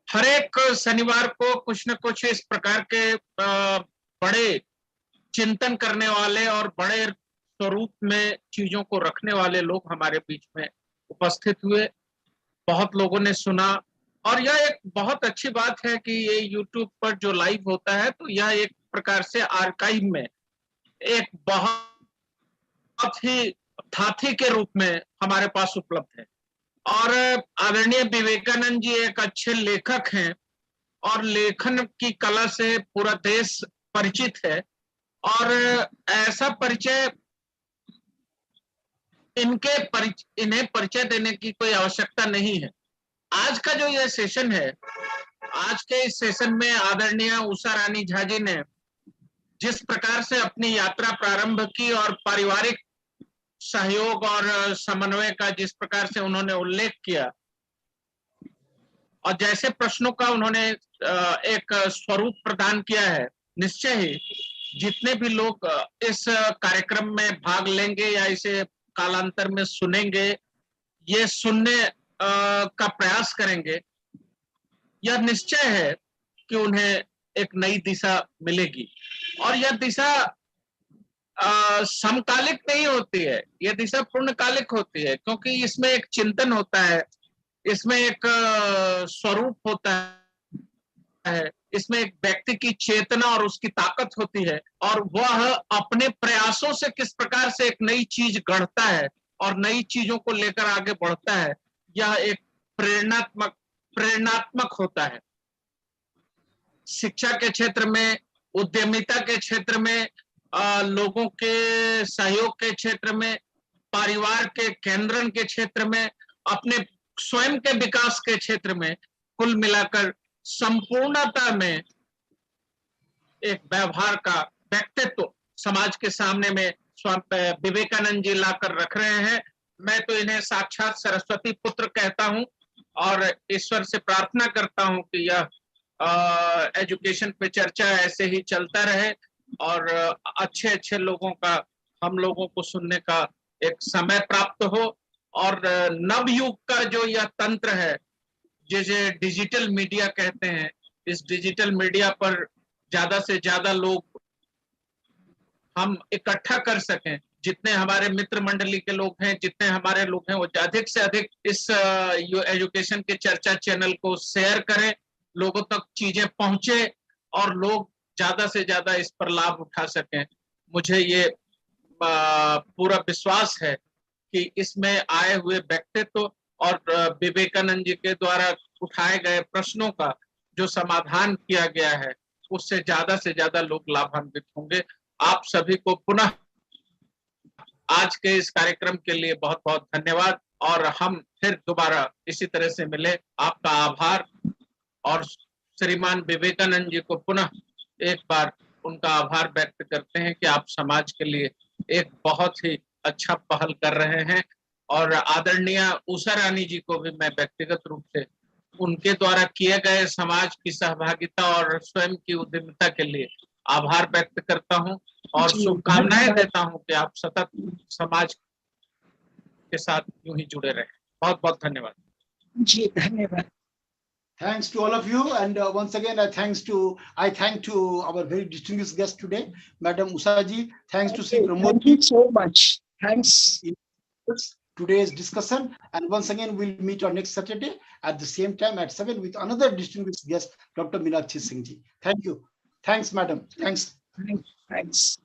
A: हर एक शनिवार को कुछ न कुछ इस प्रकार के बड़े चिंतन करने वाले और बड़े स्वरूप में चीजों को रखने वाले लोग हमारे बीच में उपस्थित हुए। बहुत लोगों ने सुना, और यह एक बहुत अच्छी बात है कि ये YouTube पर जो लाइव होता है, तो यह एक प्रकार से आर्काइव में एक बहुत ही थाथी के रूप में हमारे पास उपलब्ध है। और आदरणीय विवेकानंद जी एक अच्छे लेखक हैं और लेखन की कला से पूरा देश परिचित है, और ऐसा परिचय इन्हें परिचय देने की कोई आवश्यकता नहीं है। आज का जो यह सेशन है, आज के इस सेशन में आदरणीय उषा रानी झा जी ने जिस प्रकार से अपनी यात्रा प्रारंभ की और पारिवारिक सहयोग और समन्वय का जिस प्रकार से उन्होंने उल्लेख किया, और जैसे प्रश्नों का उन्होंने एक स्वरूप प्रदान किया है, निश्चय ही जितने भी लोग इस कार्यक्रम में भाग लेंगे या इसे कालांतर में सुनेंगे, ये सुनने का प्रयास करेंगे, यह निश्चय है कि उन्हें एक नई दिशा मिलेगी। और यह दिशा समकालिक नहीं होती है, यह दिशा पूर्णकालिक होती है, क्योंकि इसमें एक चिंतन होता है, इसमें एक स्वरूप होता है, इसमें एक व्यक्ति की चेतना और उसकी ताकत होती है, और वह अपने प्रयासों से किस प्रकार से एक नई चीज गढ़ता है और नई चीजों को लेकर आगे बढ़ता है। यह एक प्रेरणात्मक होता है। शिक्षा के क्षेत्र में, उद्यमिता के क्षेत्र में, लोगों के सहयोग के क्षेत्र में, परिवार के केंद्रण के क्षेत्र में, अपने स्वयं के विकास के क्षेत्र में, कुल मिलाकर संपूर्णता में एक व्यवहार का व्यक्तित्व समाज के सामने में विवेकानंद जी लाकर रख रहे हैं। मैं तो इन्हें साक्षात सरस्वती पुत्र कहता हूं, और ईश्वर से प्रार्थना करता हूं कि यह एजुकेशन पे चर्चा ऐसे ही चलता रहे, और अच्छे अच्छे लोगों का, हम लोगों को सुनने का एक समय प्राप्त हो। और नवयुग का जो यह तंत्र है, जिसे डिजिटल मीडिया कहते हैं, इस डिजिटल मीडिया पर ज्यादा से ज्यादा लोग हम इकट्ठा कर सकें, जितने हमारे मित्र मंडली के लोग हैं, जितने हमारे लोग हैं, वो अधिक से अधिक इस एजुकेशन के चर्चा चैनल को शेयर करें, लोगों तक चीजें पहुंचे और लोग ज्यादा से ज्यादा इस पर लाभ उठा सकें। मुझे ये पूरा विश्वास है कि इसमें आए हुए व्यक्तित्व और विवेकानंद जी के द्वारा उठाए गए प्रश्नों का जो समाधान किया गया है, उससे ज्यादा से ज्यादा लोग लाभान्वित होंगे। आप सभी को पुनः आज के इस कार्यक्रम के लिए बहुत बहुत धन्यवाद, और हम फिर दोबारा इसी तरह से मिले। आपका आभार, और श्रीमान विवेकानंद जी को पुनः एक बार उनका आभार व्यक्त करते हैं कि आप समाज के लिए एक बहुत ही अच्छा पहल कर रहे हैं। और आदरणीय उषा रानी जी को भी मैं व्यक्तिगत रूप से उनके द्वारा किए गए समाज की सहभागिता और स्वयं की उद्यमिता के लिए आभार व्यक्त करता हूं, और शुभकामनाएं देता हूं कि आप सतत समाज के साथ यूं ही जुड़े रहें। बहुत बहुत धन्यवाद
C: जी। धन्यवाद।
B: Thanks to all of you, and once again I thank to our very distinguished guest today, Madam Usha ji. Thanks to Sri Pramod.
C: Thank you so much. Thanks.
B: Today's discussion, and once again we'll meet on next Saturday at the same time at 7 with another distinguished guest, Dr. Meenakshi Singh ji. Thank you. Thanks, madam. Thanks.
C: Thanks.